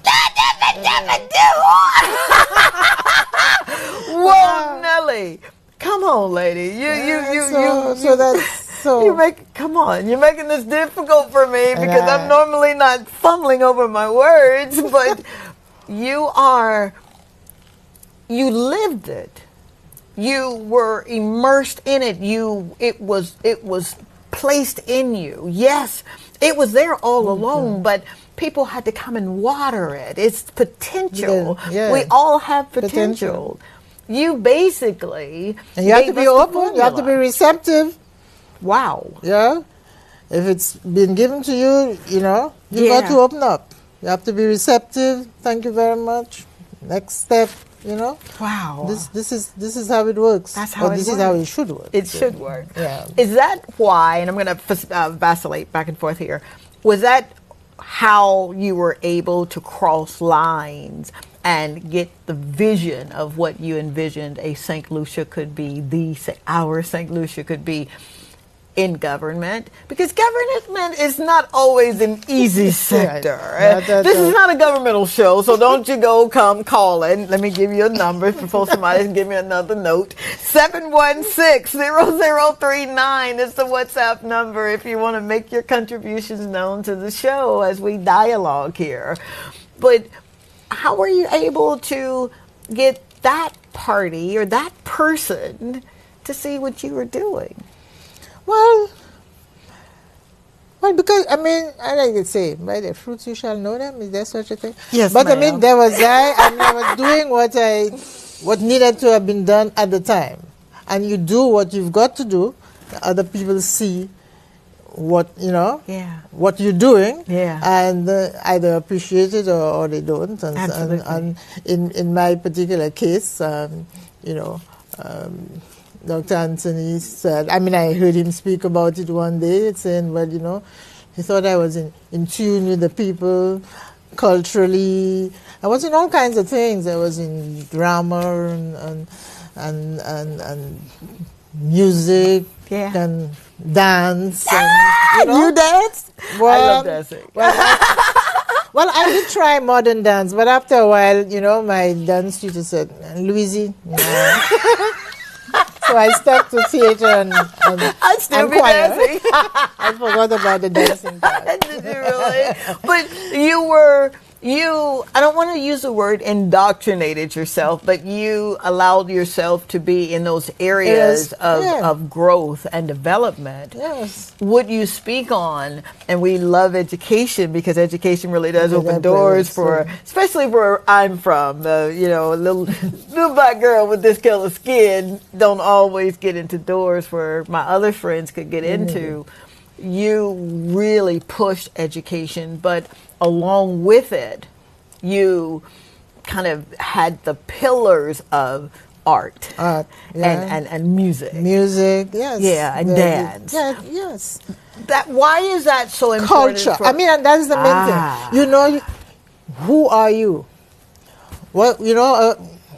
Whoa, Nelly. Come on, lady. You're making this difficult for me, because I'm normally not fumbling over my words, but you lived it. You were immersed in it. It was placed in you. Yes, it was there all along, but people had to come and water it. It's potential. Yeah. We all have potential. You basically, and you have to be open. You have to be receptive. Wow. Yeah. If it's been given to you, you've got to open up. You have to be receptive. Thank you very much. Next step, Wow. This is how it works. That's how this is how it should work. It should work. Yeah. Is that why, and I'm going to vacillate back and forth here, was that how you were able to cross lines and get the vision of what you envisioned a St. Lucia could be, our St. Lucia could be in government? Because government is not always an easy sector. This is not a governmental show, so don't you come calling. Let me give you a number before somebody can give me another note. 716-0039 is the WhatsApp number if you want to make your contributions known to the show as we dialogue here. But how were you able to get that party or that person to see what you were doing? Well, because, I mean, I like to say, by the fruits you shall know them. Is there such a thing? Yes, but ma'am. I mean, I was doing what needed to have been done at the time. And you do what you've got to do. Other people see what you're doing, and either appreciate it or they don't. And in my particular case, Dr. Anthony said, I heard him speak about it one day, saying, well, he thought I was in tune with the people culturally. I was in all kinds of things. I was in drama and music and dance. And, you dance? Well, I love dancing. Well, I did try modern dance, but after a while, my dance teacher said, Louisie, no. So I stuck to theater and I'd still be choir. dancing. I forgot about the dancing part. Did you really? But I don't want to use the word indoctrinated yourself, but you allowed yourself to be in those areas of growth and development. Yes. Would you speak on, and we love education because education really does open doors especially where I'm from, little black girl with this color skin don't always get into doors where my other friends could get into. You really pushed education, but along with it, you kind of had the pillars of art and music. Music, yes. Yeah, and dance. Yeah, yes. Why is that so important? Culture. And that's the main thing. Who are you?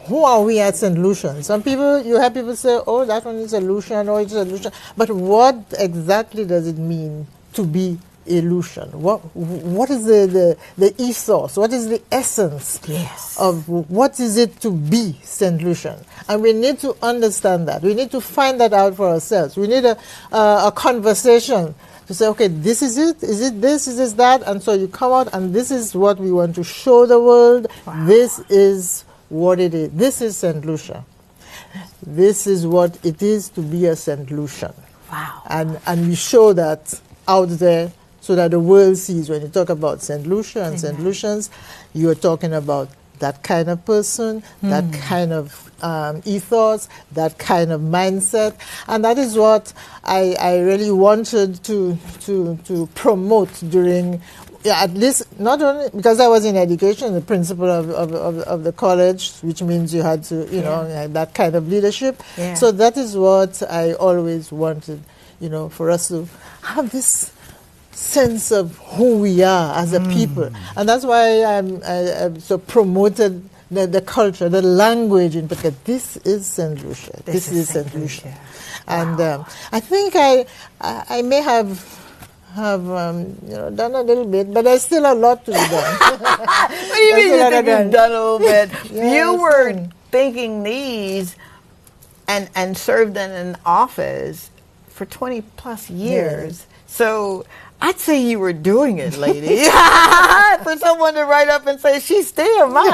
Who are we at St. Lucian? You have people say, oh, that one is a Lucian, or it's a Lucian. But what exactly does it mean to be a Lucian? What is the ethos? What is the essence of what is it to be St. Lucian? And we need to understand that. We need to find that out for ourselves. We need a conversation to say, okay, this is it. Is it this? Is it that? And so you come out, and this is what we want to show the world. Wow. This is what it is. This is St. Lucia. This is what it is to be a St. Lucian. Wow. And we show that out there so that the world sees. When you talk about St. Lucia and St. Lucians, you are talking about that kind of person, that kind of ethos, that kind of mindset. And that is what I really wanted to promote during, at least, not only because I was in education, the principal of the college, which means you had to, have that kind of leadership. Yeah. So that is what I always wanted, for us to have this sense of who we are as a people. And that's why I so promoted the culture, the language in particular. This is St. Lucia. This is St. Lucia. And I think I may have done a little bit, but there's still a lot to be done. What do you mean you think you've done a little bit? You were thinking these and served in an office for 20 plus years. Yes. So I'd say you were doing it, lady. For someone to write up and say, she's still mine.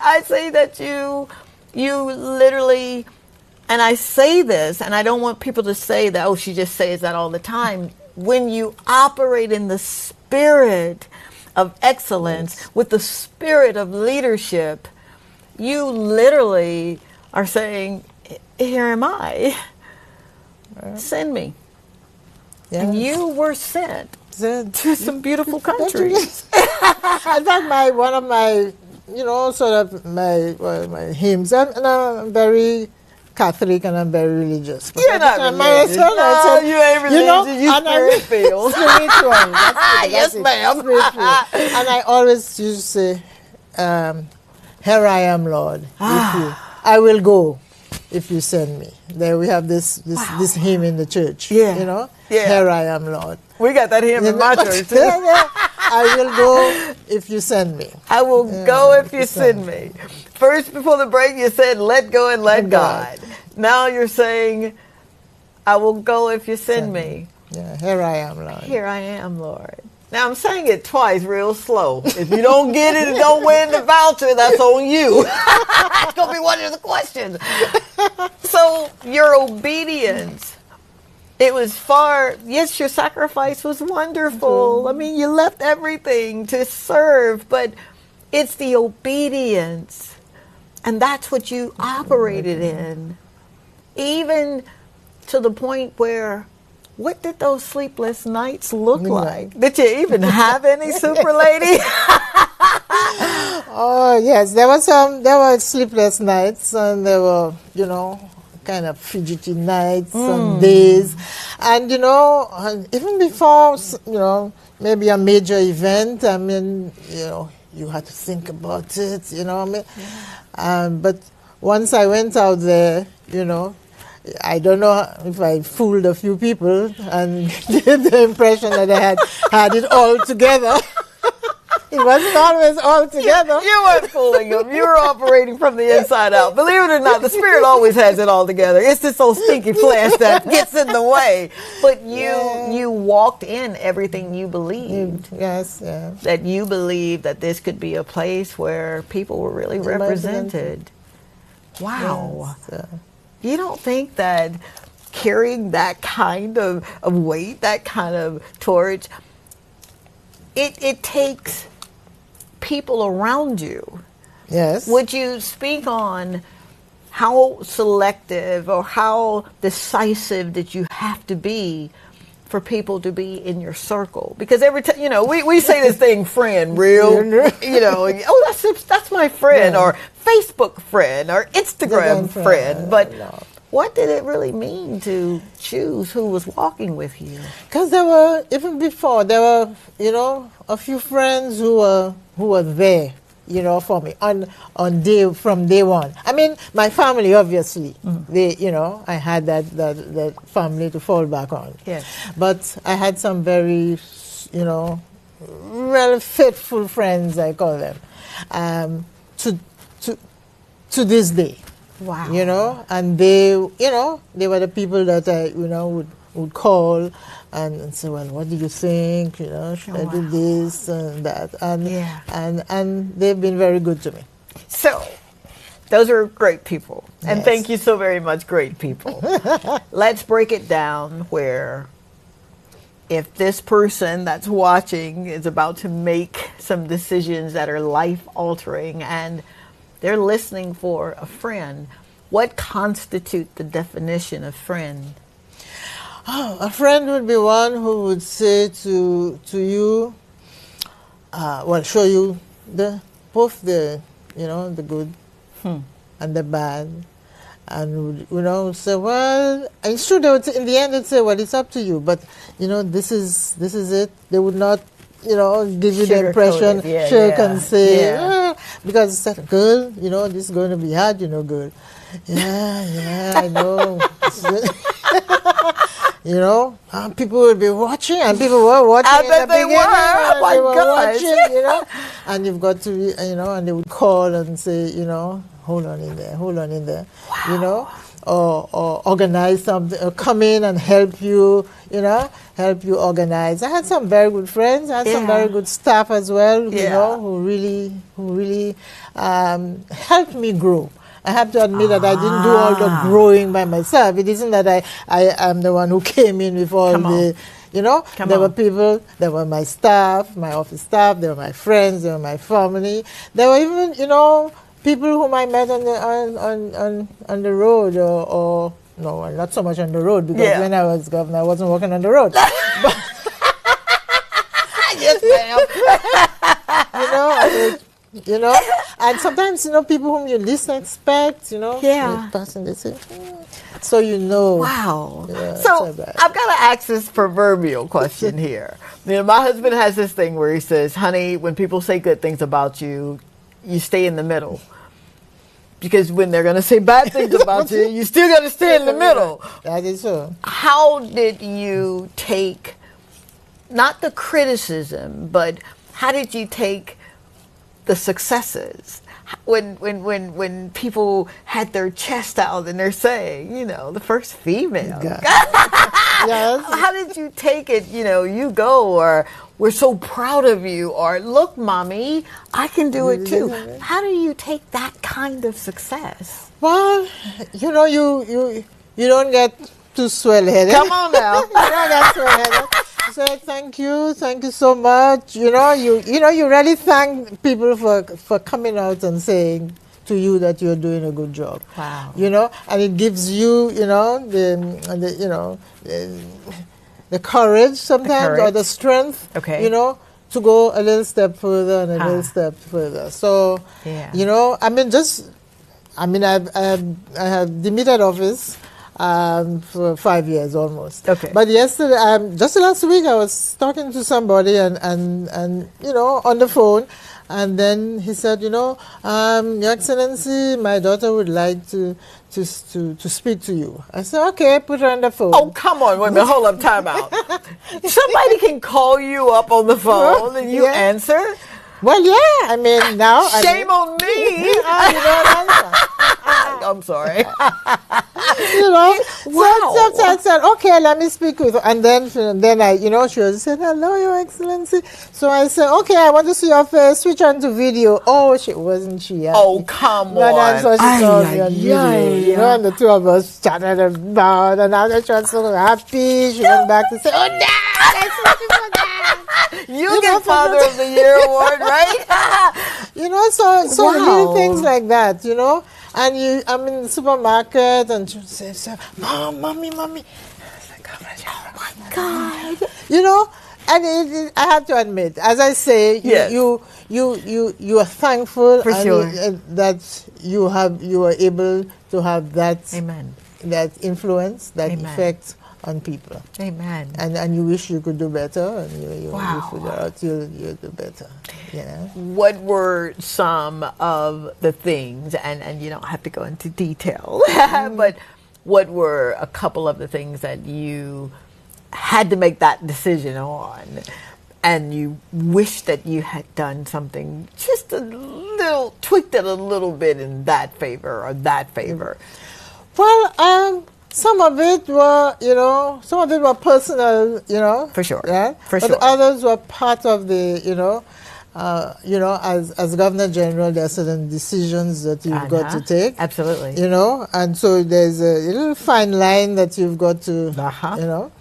I'd say that you literally, and I say this, and I don't want people to say that, oh, she just says that all the time. When you operate in the spirit of excellence, with the spirit of leadership, you literally are saying, here am I. Send me. Yeah. And you were sent to some beautiful countries. In fact, one of my, sort of my hymns, and I'm very Catholic and I'm very religious. You're not religious. No, you ain't religious. You spirit-filled. Spiritual. Yes, ma'am. Spiritual. And I always used to say, here I am, Lord. I will go if you send me. There we have this hymn in the church. Yeah. Here I am, Lord. We got that hymn in my church too. I will go if you send me. I will go if you send me. First, before the break, you said, let go and let God. Now you're saying, I will go if you send me. Yeah, here I am, Lord. Here I am, Lord. Now, I'm saying it twice real slow. If you don't get it and don't win the voucher, that's on you. That's going to be one of the questions. So, your obedience, it was yes, your sacrifice was wonderful. I mean, you left everything to serve, but it's the obedience. And that's what you operated in. Even to the point where, what did those sleepless nights look like? Did you even have any, Super Lady? Oh, yes. There were sleepless nights, and there were, kind of fidgety nights and days. And, and even before, maybe a major event, I mean, you had to think about it, I mean. Yeah. But once I went out there, I don't know if I fooled a few people and gave the impression that I had it all together. It wasn't always all together. You weren't fooling them. You were operating from the inside out. Believe it or not, the Spirit always has it all together. It's just those stinky flesh that gets in the way. But you walked in everything you believed. Yes, yeah. That you believed that this could be a place where people were really represented. Wow. Yes, you don't think that carrying that kind of weight, that kind of torch, it takes people around you. Yes. Would you speak on how selective or how decisive that you have to be for people to be in your circle? Because every time, we say this thing, friend, that's my friend, or Facebook friend, or Instagram friend. But what did it really mean to choose who was walking with you? Because even before, there were, a few friends who were there, for me from day one. I mean, my family, obviously, they, I had that family to fall back on. Yes. But I had some very, really faithful friends, I call them, to this day. Wow. And they were the people that I, would call and say, well, what do you think? Should I do this and that? And they've been very good to me. So, those are great people. And Yes. thank you so very much, great people. Let's break it down where if this person that's watching is about to make some decisions that are life-altering and they're listening for a friend, what constitutes the definition of friend? A friend would be one who would say to you, show you both the good and the bad, and would say, well, it's true. They would say, in the end, they'd say, well, it's up to you, but this is it. They would not, give you the impression, and say, because it's like, girl, this is going to be hard, girl. Yeah, I know. People will be watching, and people were watching. I bet they were. Oh my gosh. Watching, and you've got to, and they would call and say, hold on in there, Wow. or organize something, or come in and help you, help you organize. I had some very good friends. I had some very good staff as well, who really helped me grow. I have to admit that I didn't do all the growing by myself. It isn't that I am the one who came in with all there were people, there were my staff, my office staff, there were my friends, there were my family. There were even, people whom I met on the road or no, not so much on the road, because when I was governor, I wasn't walking on the road. But, yes, ma'am. And sometimes, people whom you least expect, the person they say, so Wow. Yeah, so I've got to ask this proverbial question here. My husband has this thing where he says, honey, when people say good things about you, you stay in the middle. Because when they're going to say bad things about you, you still got to stay in the middle. That is so. How did you take, not the criticism, but how did you take the successes? When people had their chest out and they're saying, the first female. Yes. How did you take it? You go, or we're so proud of you, or look, mommy, I can do it too. How do you take that kind of success? Well, you know, you don't get too swell-headed. Come on now. You don't get swell-headed. So thank you so much. You know, you really thank people for coming out and saying to you that you're doing a good job. Wow. You know, and it gives you, the courage sometimes, or the strength, Okay. you know, to go a little step further and a little step further. So, you know, I have demitted office for 5 years almost. Okay. But yesterday, just last week, I was talking to somebody and you know, on the phone, and then he said, you know, Your Excellency, my daughter would like to speak to you. I said, okay, put her on the phone. Oh, come on, wait a minute, hold up, time out. Somebody can call you up on the phone and you answer? Well, yeah, I mean, now... Shame on me. You don't answer. I'm sorry. You know, Wow. so I said, okay, let me speak with her. And then I, you know, she was saying, hello, Your Excellency. So I said, okay, I want to see your face. Switch on to video. Oh, wasn't she? Happy? Oh, come But on. so she told me on video, you know, and the two of us chatted about, and now she was so happy. She went back to say, oh, Dad, I saw you for that. You get Father of the Year award, right? You know, so Wow. little things like that, you know. And I'm in the supermarket, and she says, Mom, mommy. I was like, oh my God. You know, and I have to admit, as I say, Yes. you are thankful For sure. that you are able to have that Amen. that influence, that Amen. effect on people. Amen. And you wish you could do better, and you Wow. figure out you'll do better. You know? What were some of the things, and you don't have to go into detail, but what were a couple of the things that you had to make that decision on, and you wish that you had done something just a little, tweaked it a little bit in that favor or that favor? Well, some of it were personal, you know. For sure. Yeah. For but sure. others were part of the, as Governor General, there are certain decisions that you've got to take. Absolutely. You know, and so there's a little fine line that you've got to, you know,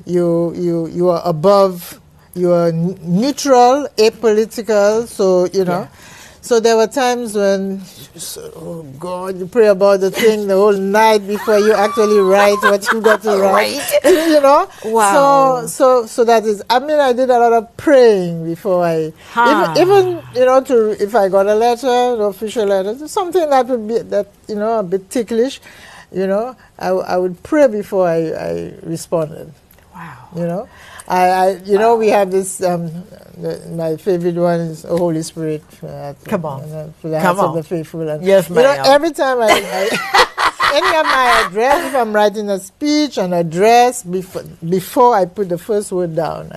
you are above, you are neutral, apolitical, so, you know. Yeah. So there were times when, oh God, you pray about the thing the whole night before you actually write what you got to write. You know? Wow. So that is, I mean, I did a lot of praying before I, even, you know, if I got a letter, an official letter, something that would be, a bit ticklish, you know, I would pray before I responded. Wow. You know? We have this, my favorite one is the Holy Spirit. Come on. For the hearts of the faithful. And, yes, ma'am. You know, every time I any of my address, if I'm writing a speech, an address, before I put the first word down,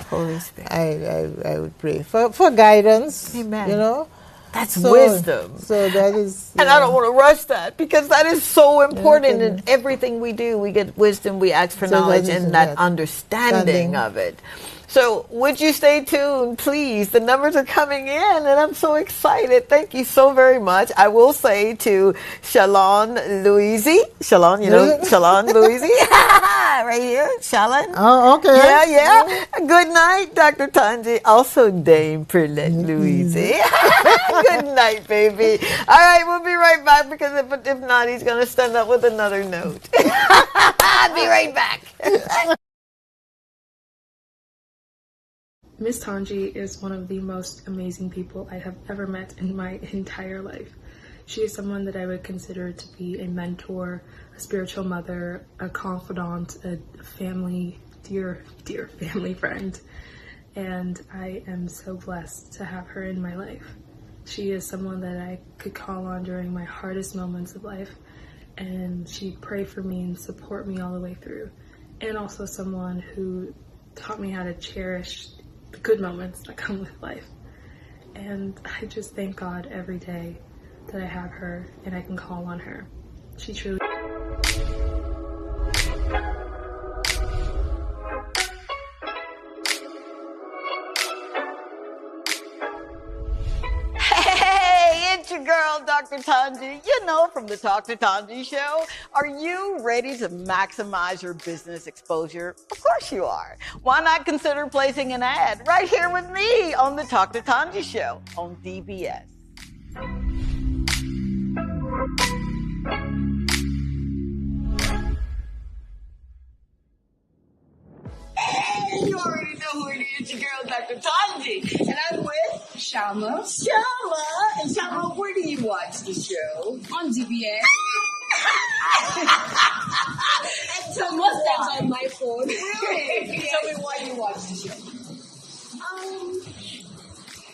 Holy Spirit. I would pray for guidance. Amen. You know? That's wisdom. So that is... And I don't want to rush that, because that is so important in everything we do. We get wisdom, we ask for knowledge, and that understanding of it. So would you stay tuned, please? The numbers are coming in, and I'm so excited. Thank you so very much. I will say to Shalon Louisi, Shalon, Shalon Louisi, right here, Shalon. Oh, okay. Yeah. Good night, Dr. Tongie. Also Dame Perlette Louisi. Good night, baby. All right, we'll be right back, because if not, he's going to stand up with another note. I'll be right back. Miss Tongie is one of the most amazing people I have ever met in my entire life. She is someone that I would consider to be a mentor, a spiritual mother, a confidant, a family, dear family friend. And I am so blessed to have her in my life. She is someone that I could call on during my hardest moments of life, and she'd pray for me and support me all the way through. And also someone who taught me how to cherish the good moments that come with life. And I just thank God every day that I have her and I can call on her. She truly... girl, Dr. Tongie. You know, from the Talk to Tongie show. Are you ready to maximize your business exposure? Of course you are. Why not consider placing an ad right here with me on the Talk to Tongie show on DBS? Hey, you already know who it is, your girl, Dr. Tongie. And I'm with Shama Shama. And Shama, where do you watch the show? on DBS. And tell me Most why. times on my phone. Really? Yes. Tell me why you watch the show.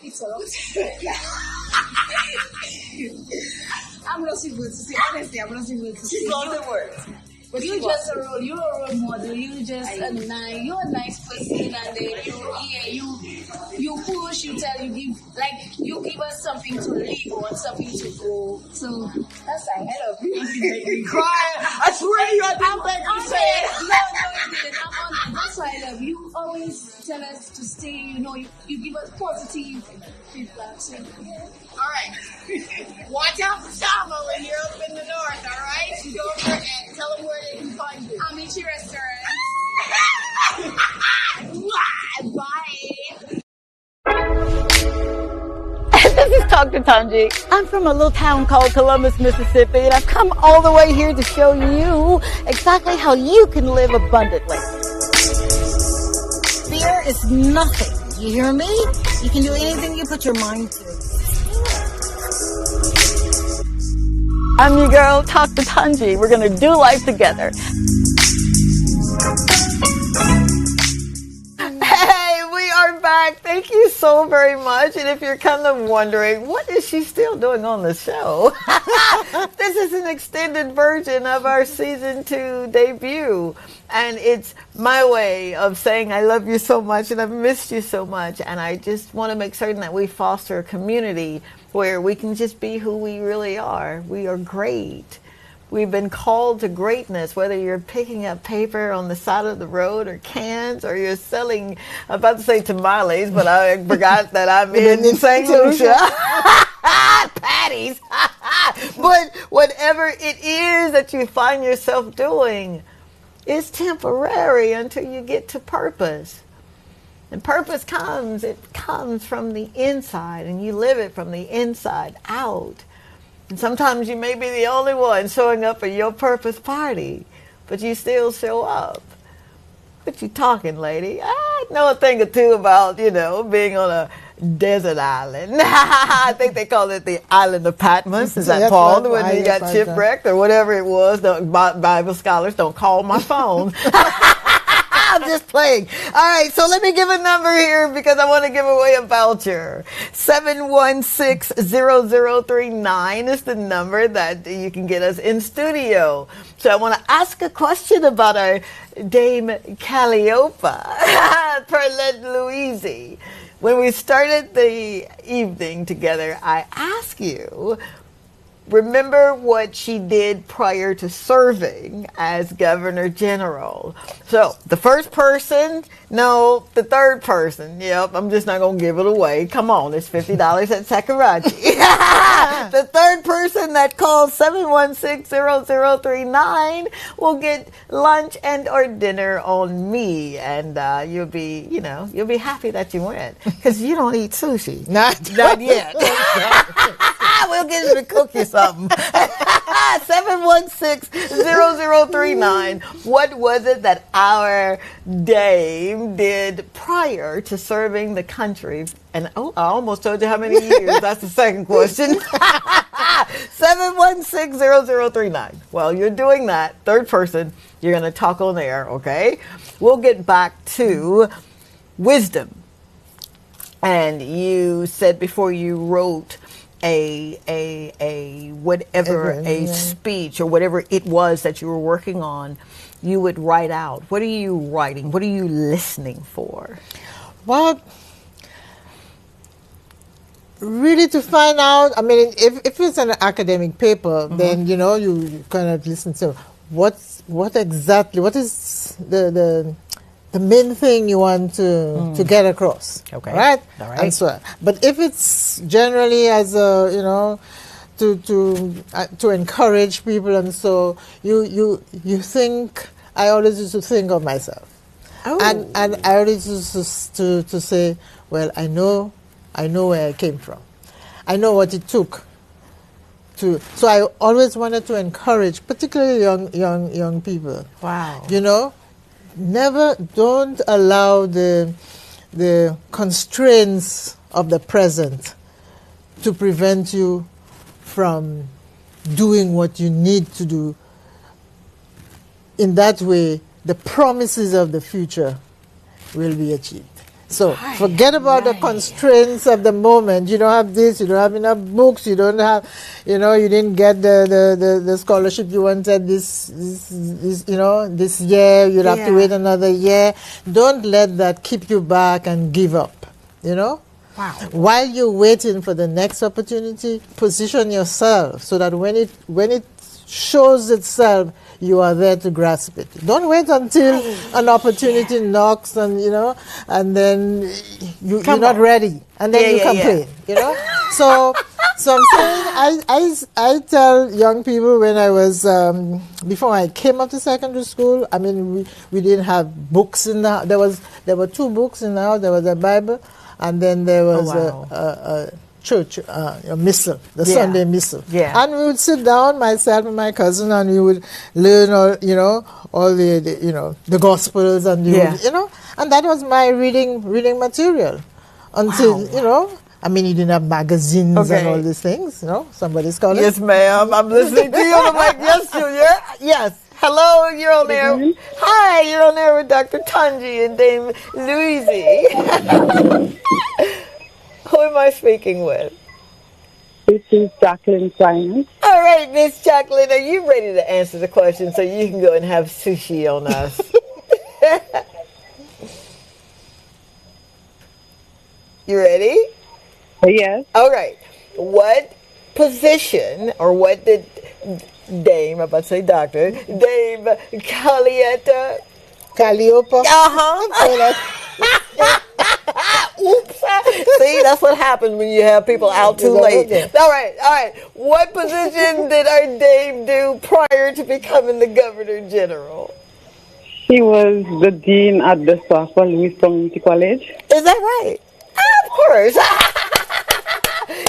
It's a lot. I'm not able to say, honestly, I'm not able to say. She's lost her words. But you're a role model. You're just you're a nice person, and then you push, you tell, you give us something to live on, something to go. So that's ahead of you. You crying. I swear you had to make me say it. No, you didn't. I'm on that. That's why I love you. You always tell us to stay. You give us positive feedback. So, yeah. All right. Watch out for Shama when you're up in the north, all right? Go over and tell them where they can find you. I'm in your restaurant. Bye. This is Talk to Tongie. I'm from a little town called Columbus, Mississippi, and I've come all the way here to show you exactly how you can live abundantly. Fear is nothing. You hear me? You can do anything you put your mind to. I'm your girl, Talk to Tongie. We're going to do life together. Hey, we are back. Thank you so very much. And if you're kind of wondering, what is she still doing on the show? This is an extended version of our season 2 debut. And it's my way of saying I love you so much and I've missed you so much. And I just want to make certain that we foster a community where we can just be who we really are. We are great. We've been called to greatness, whether you're picking up paper on the side of the road or cans, or you're selling, I'm about to say tamales, but I forgot that I'm in St. Lucia. Patties. But whatever it is that you find yourself doing is temporary until you get to purpose. And purpose comes from the inside, and you live it from the inside out. And sometimes you may be the only one showing up at your purpose party, but you still show up. What you talking, lady? I know a thing or two about, being on a desert island. I think they call it the island of Patmos. Is that Paul, when you got shipwrecked or whatever it was? Bible scholars don't call my phone. I'm just playing. All right, so let me give a number here because I want to give away a voucher. 716-0039 is the number that you can get us in studio. So I want to ask a question about our Dame Calliope, Perlette Louise. When we started the evening together, I asked you, remember what she did prior to serving as Governor General. So the first person, no, the third person. Yep, I'm just not going to give it away. Come on, it's $50 at Sakurachi. The third person that calls 716-0039 will get lunch and or dinner on me. And you'll be happy that you went. Because you don't eat sushi. Not yet. We'll get you to cook you something. 716-0039. What was it that our dame did prior to serving the country? And I almost told you how many years. That's the second question. 716-0039. Well, you're doing that. Third person, you're going to talk on air, okay? We'll get back to wisdom. And you said before you wrote a speech or whatever it was that you were working on, you would write out. What are you writing? What are you listening for? Well, really to find out, I mean, if it's an academic paper, then, you kind of listen to what is the main thing you want to get across. Okay. Right? All right. And so, but if it's generally as to to encourage people, and so you think. I always used to think of myself, and I always used to say, well, I know where I came from, I know what it took. So I always wanted to encourage, particularly young people. Wow. Don't allow the constraints of the present to prevent you from doing what you need to do. In that way, the promises of the future will be achieved. So forget about the constraints of the moment. You don't have this, you don't have enough books, you don't have, you didn't get the scholarship you wanted this year, you'll have to wait another year. Don't let that keep you back and give up, Wow. While you're waiting for the next opportunity, position yourself so that when it shows itself, you are there to grasp it. Don't wait until an opportunity knocks and then you're not ready, and then you complain. So I'm saying I tell young people when I was before I came up to secondary school. I mean, we didn't have books in the. There were 2 books in the house. There was a Bible, and then there was a church, a missal, the Sunday missal. Yeah. And we would sit down, myself and my cousin, and we would learn all the Gospels, and and that was my reading material until, I mean, you didn't have magazines and all these things, somebody's calling. Yes, ma'am. I'm listening to you. I'm like, yes, Julia. Yes. Hello, you're on there. Hi, you're on there with Dr. Tongie and Dame Louise. Who am I speaking with? This is Jacqueline Simon. All right, Miss Jacqueline, are you ready to answer the question so you can go and have sushi on us? You ready? Yes. All right. What position, or what did Dame, I'm about to say Doctor, Dame Calliope. Oops. See, that's what happens when you have people out too late. All right. What position did our Dame do prior to becoming the Governor General? She was the dean at the Southwell Lewis Community College. Is that right? Of course.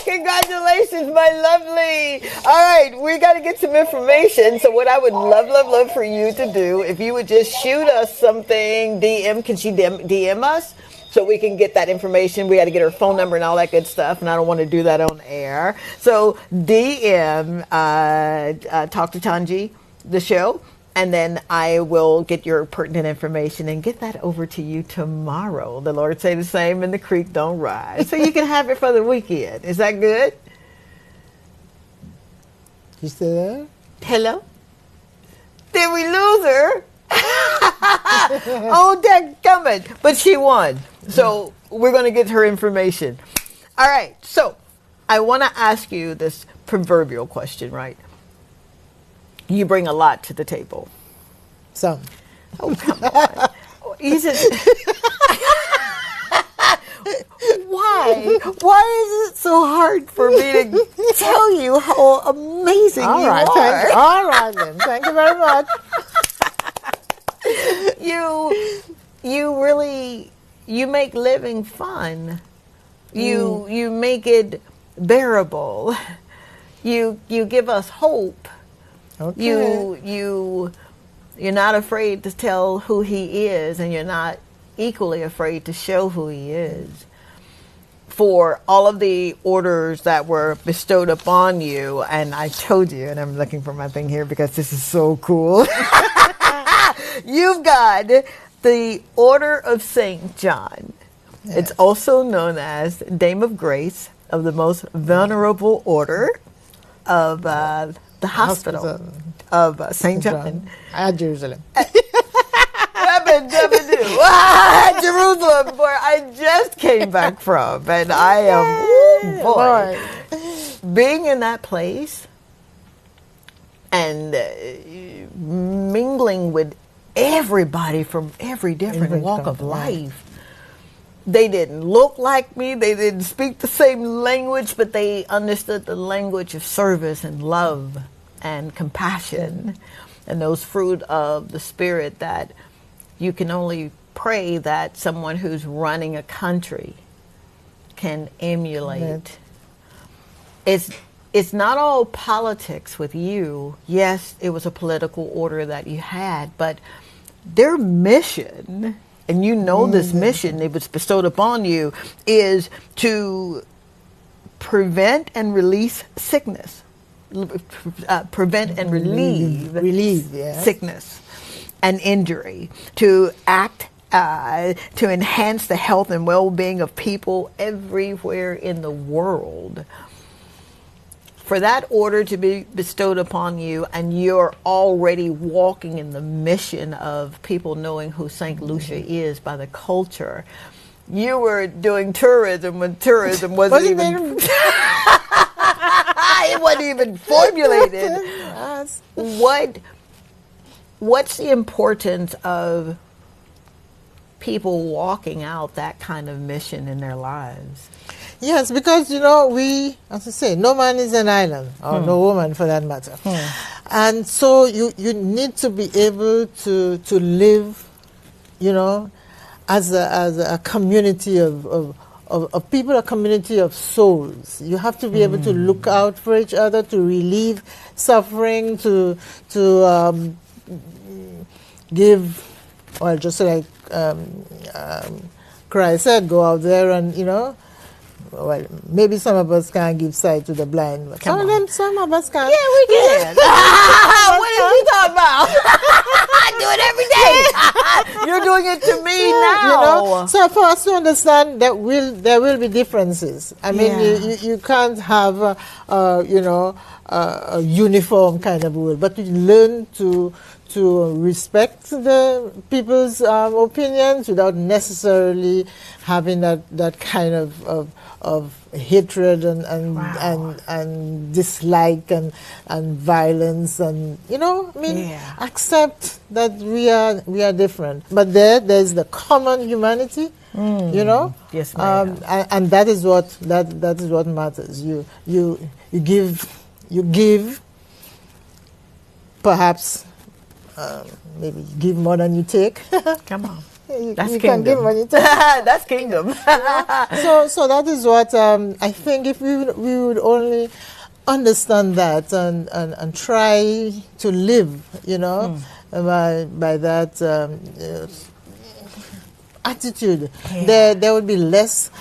Congratulations, my lovely. All right, we got to get some information. So what I would love for you to do, if you would just shoot us something, can she DM us? So we can get that information. We got to get her phone number and all that good stuff, and I don't want to do that on air. So DM, Talk to Tongie, the show, and then I will get your pertinent information and get that over to you tomorrow. The Lord say the same, and the creek don't rise. So you can have it for the weekend. Is that good? You still there? Hello? Did we lose her? Oh, dadgummit. But she won. So we're going to get her information. All right. So I want to ask you this proverbial question, right? You bring a lot to the table. Some. Oh, come on. You just... Why? Why is it so hard for me to tell you how amazing you are? All right, then. Thank you very much. You make living fun. You make it bearable. You give us hope. Okay. You're not afraid to tell who he is, and you're not equally afraid to show who he is. For all of the orders that were bestowed upon you, and I told you, and I'm looking for my thing here because this is so cool. You've got the Order of St. John. Yes. It's also known as Dame of Grace of the Most Venerable Order of the Hospital of St. John. At Jerusalem. Jerusalem, where I just came back from, and I am, being in that place and mingling with everybody from every different walk of life. They didn't look like me. They didn't speak the same language, but they understood the language of service and love and compassion and those fruit of the Spirit that you can only pray that someone who's running a country can emulate. It's not all politics with you. Yes, it was a political order that you had, but their mission, and you know this mission, it was bestowed upon you, is to prevent and release sickness. Prevent and relieve sickness and injury, to act to enhance the health and well-being of people everywhere in the world. For that order to be bestowed upon you, and you're already walking in the mission of people knowing who St. Lucia is by the culture. You were doing tourism when tourism wasn't even it wasn't even formulated. What's the importance of people walking out that kind of mission in their lives? Yes, because, we, as I say, no man is an island, or no woman for that matter. And so you need to be able to live, as a community of people, a community of souls. You have to be able to look out for each other, to relieve suffering, to give, well, just like Christ said, go out there and, well, maybe some of us can't give sight to the blind, but some of us can. Yeah, we can. What are you talking about? I do it every day. You're doing it to me now. So for us to understand that there will be differences. I mean, you can't have a uniform kind of world, but you learn to respect the people's opinions without necessarily having that kind of hatred and dislike and violence and accept that we are different. But there's the common humanity, Yes, ma'am. and that is what matters. You give, perhaps. Maybe give more than you take. Come on. That's you kingdom. Can give more than you take. That's kingdom. So that is what I think if we would only understand that and try to live, by that attitude, there would be less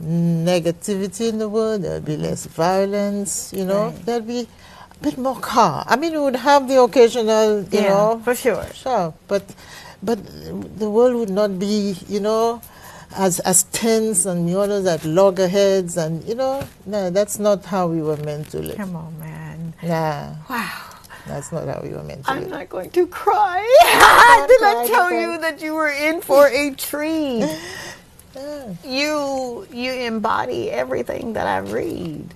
negativity in the world, there would be less violence, there would be bit more calm. I mean, we would have the occasional, for sure. Sure, but the world would not be, as tense and at loggerheads and no, that's not how we were meant to live. Come on, man. Nah. Wow. That's not how we were meant to live. I'm not going to cry. Did I tell you that you were in for a treat? You embody everything that I read.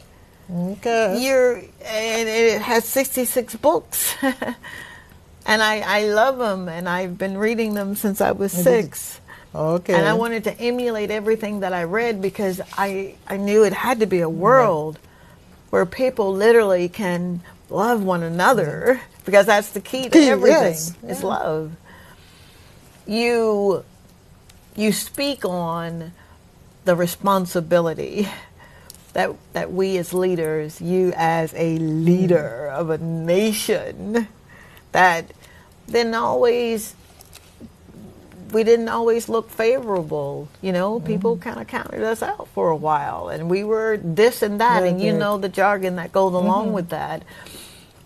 Okay. And it has 66 books. And I love them, and I've been reading them since I was 6. Okay. And I wanted to emulate everything that I read because I knew it had to be a world where people literally can love one another, because that's the key to everything. Is love. You speak on the responsibility that we as leaders, you as a leader of a nation, that we didn't always look favorable. People kind of counted us out for a while, and we were this and that, and the jargon that goes along with that.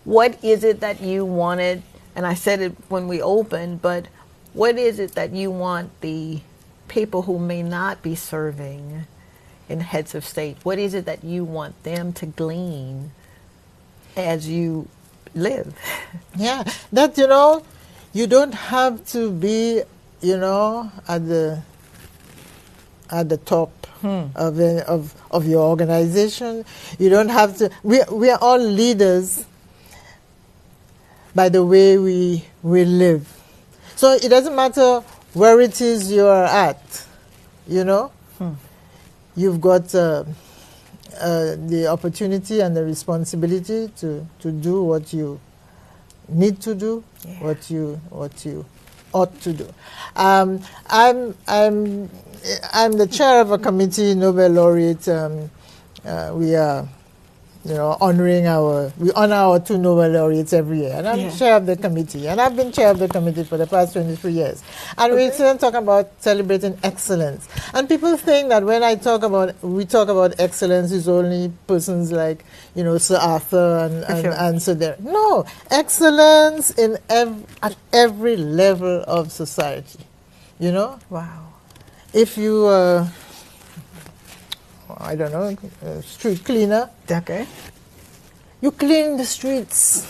What is it that you wanted? And I said it when we opened, but what is it that you want the people who may not be serving in heads of state, what is it that you want them to glean as you live? Yeah, that you don't have to be at the top of your organization. You don't have to. We are all leaders by the way we live. So it doesn't matter where it is you are at, you've got the opportunity and the responsibility to do what you need to do, what you ought to do. I'm the chair of a committee, Nobel laureate. We are, honoring we honor our 2 Nobel laureates every year, and I'm chair of the committee, and I've been chair of the committee for the past 23 years. And we're still talking about celebrating excellence. And people think that when we talk about excellence, is only persons like, Sir Arthur and Sir Derek. No, excellence at every level of society. Wow. If you I don't know, street cleaner. Okay. You clean the streets.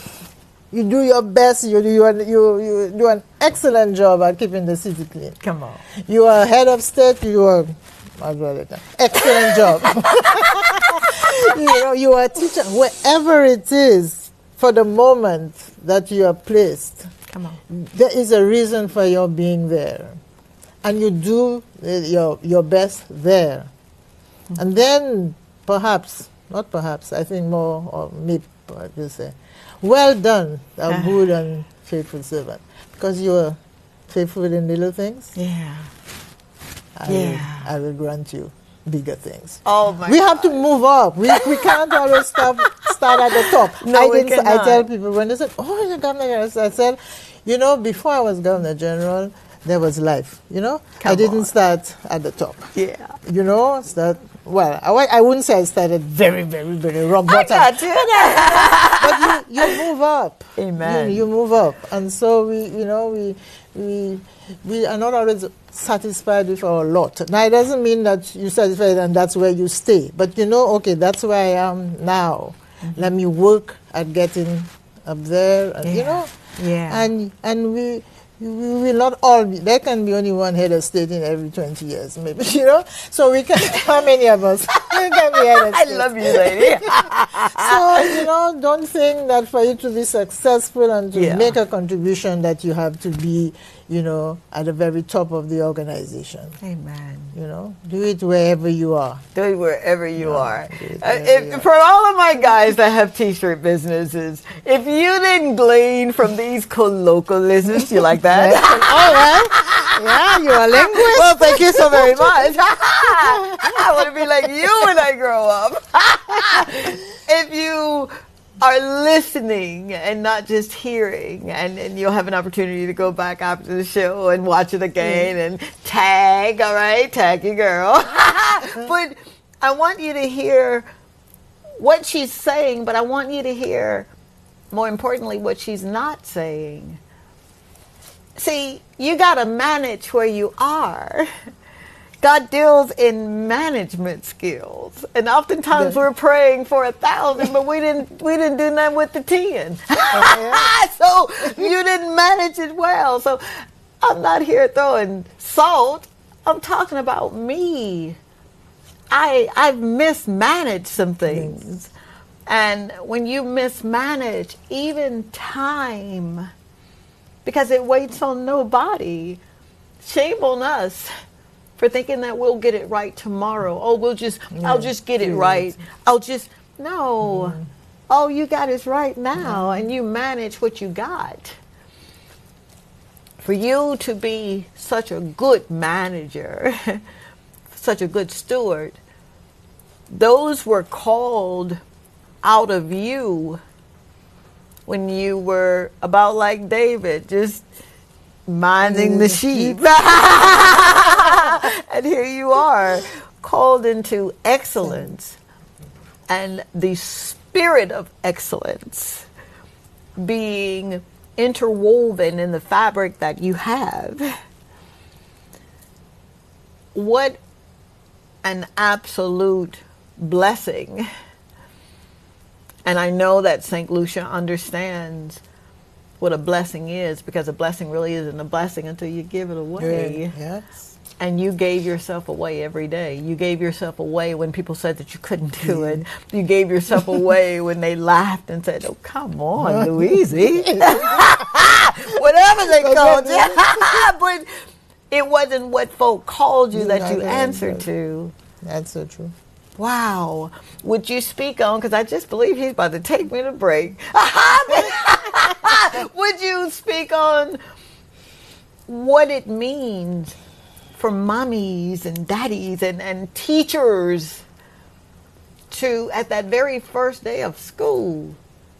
You do your best. You do an excellent job at keeping the city clean. Come on. You are head of state. You are excellent job. You are a teacher. Wherever it is, for the moment that you are placed, come on, there is a reason for your being there, and you do your best there. And then, I think more, or maybe, I say, well done, a good and faithful servant. Because you are faithful in little things. Yeah. I will grant you bigger things. Oh my! We have to move up. We can't always start at the top. No, we cannot. I tell people when they said, "Oh, you're Governor General," I said, before I was Governor General, there was life. I didn't start at the top. Yeah. Well, I wouldn't say I started very, very, very rock bottom. I got you. But you move up. Amen. You move up, and so we are not always satisfied with our lot. Now, it doesn't mean that you're satisfied and that's where you stay. But okay, that's where I am now. Mm-hmm. Let me work at getting up there, and, Yeah. And we will not all be, there can be only one head of state in every 20 years, maybe, So we can, how many of us can be head of state? I love you, lady. So, don't think that for you to be successful and to make a contribution that you have to be, at the very top of the organization. Amen. Do it wherever you are. Do it wherever you are. For all of my guys that have t-shirt businesses, if you didn't glean from these colloquialisms, you like that? All right. Yeah, you're a linguist. Well, thank you so very much. I want to be like you when I grow up. If you are listening and not just hearing, and you'll have an opportunity to go back after the show and watch it again and tag, all right? Tag your girl. But I want you to hear what she's saying, but I want you to hear, more importantly, what she's not saying. See, you got to manage where you are. God deals in management skills, and oftentimes we're praying for 1,000, but we didn't do nothing with the 10. So you didn't manage it well. So I'm not here throwing salt. I'm talking about me. I've mismanaged some things, and when you mismanage, even time, because it waits on nobody. Shame on us for thinking that we'll get it right tomorrow. Oh, I'll just get it right. No. All you got is right now, and you manage what you got. For you to be such a good manager, such a good steward, those were called out of you when you were about like David, just minding the sheep. And here you are, called into excellence, and the spirit of excellence being interwoven in the fabric that you have. What an absolute blessing. And I know that St. Lucia understands what a blessing is, because a blessing really isn't a blessing until you give it away. Yes. And you gave yourself away every day. You gave yourself away when people said that you couldn't do it. You gave yourself away when they laughed and said, "Oh, come on, Louise." Whatever they called you. But it wasn't what folk called you that you answered to. That's so true. Wow. Would you speak on, because I just believe he's about to take me to break. Would you speak on what it means for mommies and daddies and teachers to, at that very first day of school,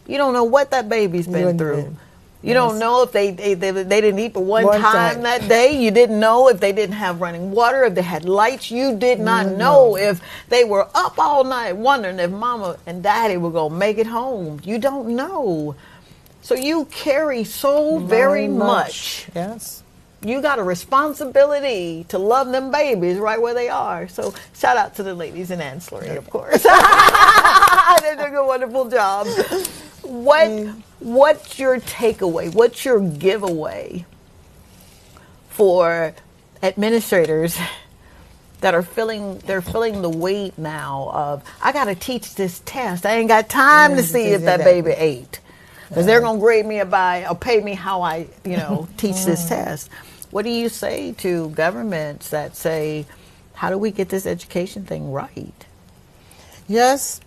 you don't know what that baby's been through. You don't know if they didn't eat for one time that day. You didn't know if they didn't have running water, if they had lights. You did not know if they were up all night wondering if mama and daddy were going to make it home. You don't know. So you carry so very much. Yes. You got a responsibility to love them babies right where they are. So shout out to the ladies in ancillary, of course. They're doing a wonderful job. What's your takeaway? What's your giveaway for administrators that are feeling the weight now of, I got to teach this test. I ain't got time to see if that baby ate. Because they're going to grade me or pay me how I, teach this test. What do you say to governments that say, how do we get this education thing right? Yes.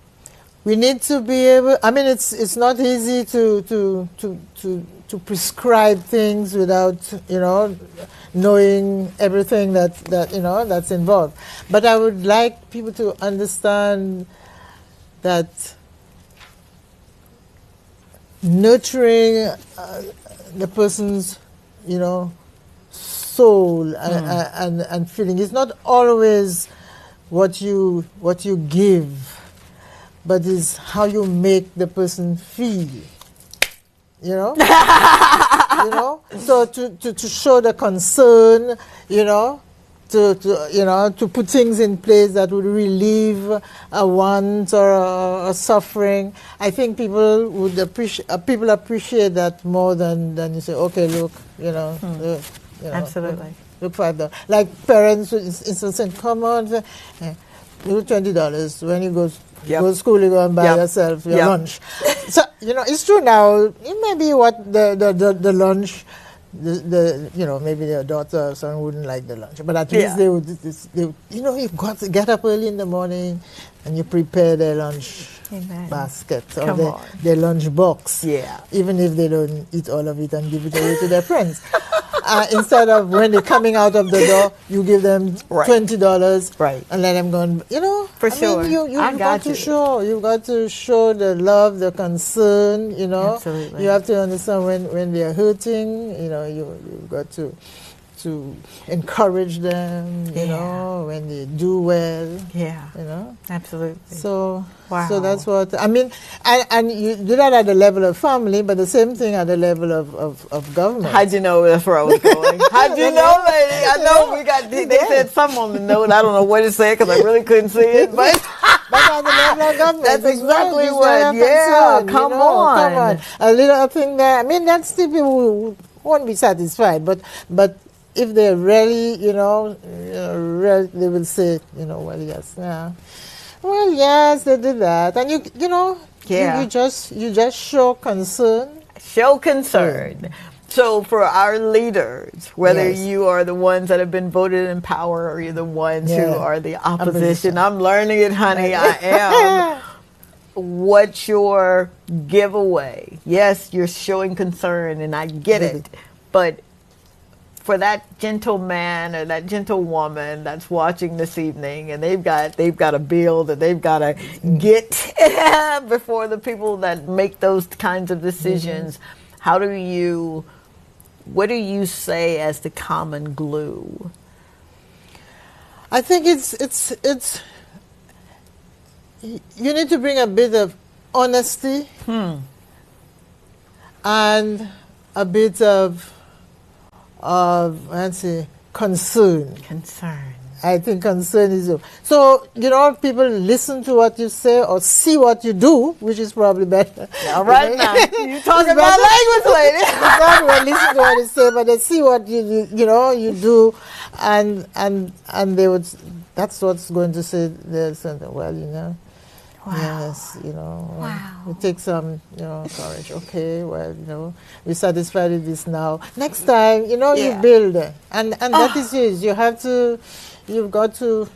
We need to be able. I mean, it's not easy to prescribe things without knowing everything that's involved. But I would like people to understand that nurturing the person's soul and feeling is not always what you give, but is how you make the person feel, So to show the concern, to put things in place that would relieve a want or a suffering. I think people would appreciate that more than you say, okay, look, Absolutely. Look for that. Like parents, instead saying, come on, do $20 when you go to school, you go and buy yourself your lunch. So it's true now. It may be what the lunch, maybe their daughter or son wouldn't like the lunch, but at least they would. You've got to get up early in the morning and you prepare their lunch basket or their lunch box. Yeah. Even if they don't eat all of it and give it away to their friends. Instead of when they're coming out of the door, you give them $20 and let them go. For sure. You've got to show the love, the concern. Absolutely. You have to understand when they're hurting. You've got to encourage them. When they do well. Yeah. Absolutely. So. Wow. So that's what I mean, and you do that at the level of family, but the same thing at the level of government. How'd you know that's where I was going? How'd you know, lady? I know they said something on the note. I don't know what it said because I really couldn't see it, but at the level of government, that's exactly what. Yeah, come on. A little thing there. I mean, that's the people who won't be satisfied, but if they're really, they will say, well, yes, yeah. Well, yes, they did that, and you just show concern. Show concern. So for our leaders, whether you are the ones that have been voted in power or you're the ones who are the opposition, I'm learning it, honey. I am. What's your giveaway? Yes, you're showing concern, and I get it, but for that gentleman or that gentlewoman that's watching this evening, and they've got a bill that they've got to get before the people that make those kinds of decisions. What do you say as the common glue? I think it's you need to bring a bit of honesty and a bit of concern. I think concern is so. People listen to what you say or see what you do, which is probably better. All right, now you talking about language, lady. They listen to what you say, but they see what you do, and they would. That's what's going to say. They'll say, well, Wow. Yes, wow. We take some, courage. Okay, well, we're satisfied with this now. Next time, you build, and that is it. You've got to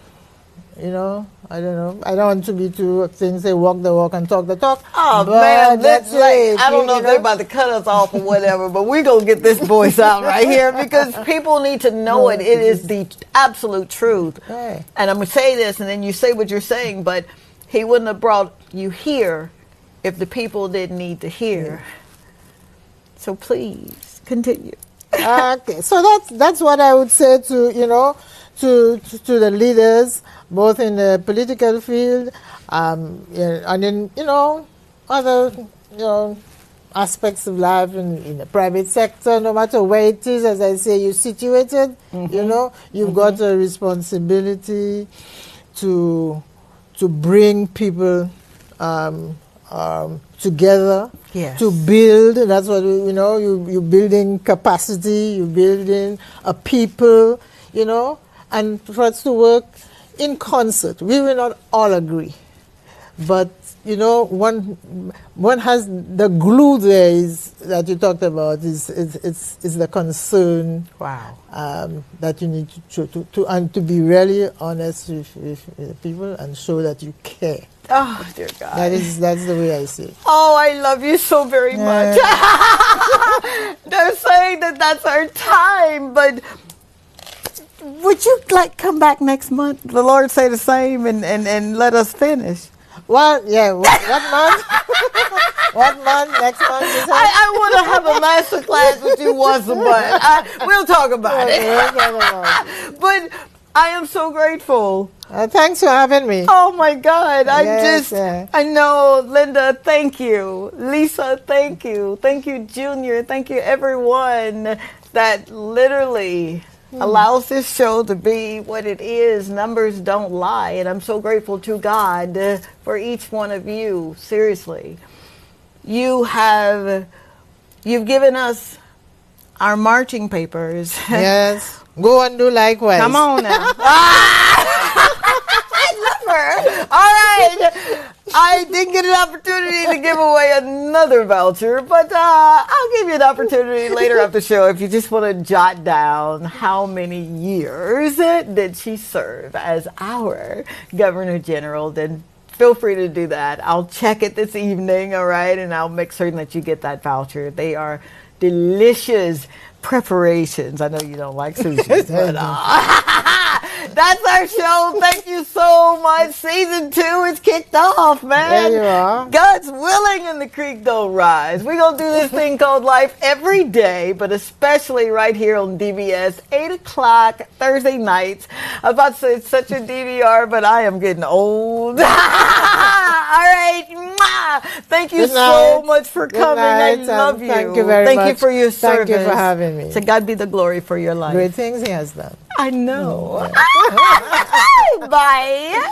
I don't know. I don't want to be too things say walk the walk and talk the talk. Oh but man, that's it. I don't know if they're about to cut us off or whatever, but we're gonna get this voice out right here because people need to know it. It is the absolute truth. Right. And I'm gonna say this, and then you say what you're saying, but he wouldn't have brought you here if the people didn't need to hear. So please continue. Okay, so that's what I would say to to the leaders, both in the political field, and in other aspects of life in the private sector. No matter where it is, as I say, you're situated. You've got a responsibility to bring people together, Yes. to build. That's what you're building capacity, you're building a people, and for us to work in concert. We will not all agree, but one has the glue there is that you talked about is the concern. Wow. That you need to be really honest with the people and show that you care. Oh dear God. That's the way I see it. Oh, I love you so very much. They're saying that that's our time, but would you come back next month? The Lord say the same and let us finish. Well, yeah. What month? What month? Next month? I want to have a master class with you once a month. We'll talk about it. But I am so grateful. Thanks for having me. Oh my God. Yes, I know, Linda, thank you. Lisa, thank you. Thank you, Junior. Thank you, everyone that literally allows this show to be what it is. Numbers don't lie. And I'm so grateful to God for each one of you. Seriously. You've given us our marching papers. Yes. Go and do likewise. Come on now. I love her. All right. I didn't get an opportunity to give away another voucher, but I'll give you an opportunity later after the show if you just want to jot down how many years did she serve as our Governor General. Then feel free to do that. I'll check it this evening, all right, and I'll make certain that you get that voucher. They are delicious preparations. I know you don't like sushi, but that's our show. Thank you so much. Season 2 is kicked off, man. There you are. God's willing and the creek don't rise. We're going to do this thing called life every day, but especially right here on DBS, 8 o'clock Thursday nights. I was about to say it's such a DVR, but I am getting old. All right. Mwah. Thank you so much for coming. I love you. Thank you very much. Thank you for your service. Thank you for having me. To God be the glory for your life. Great things he has done. I know. Bye.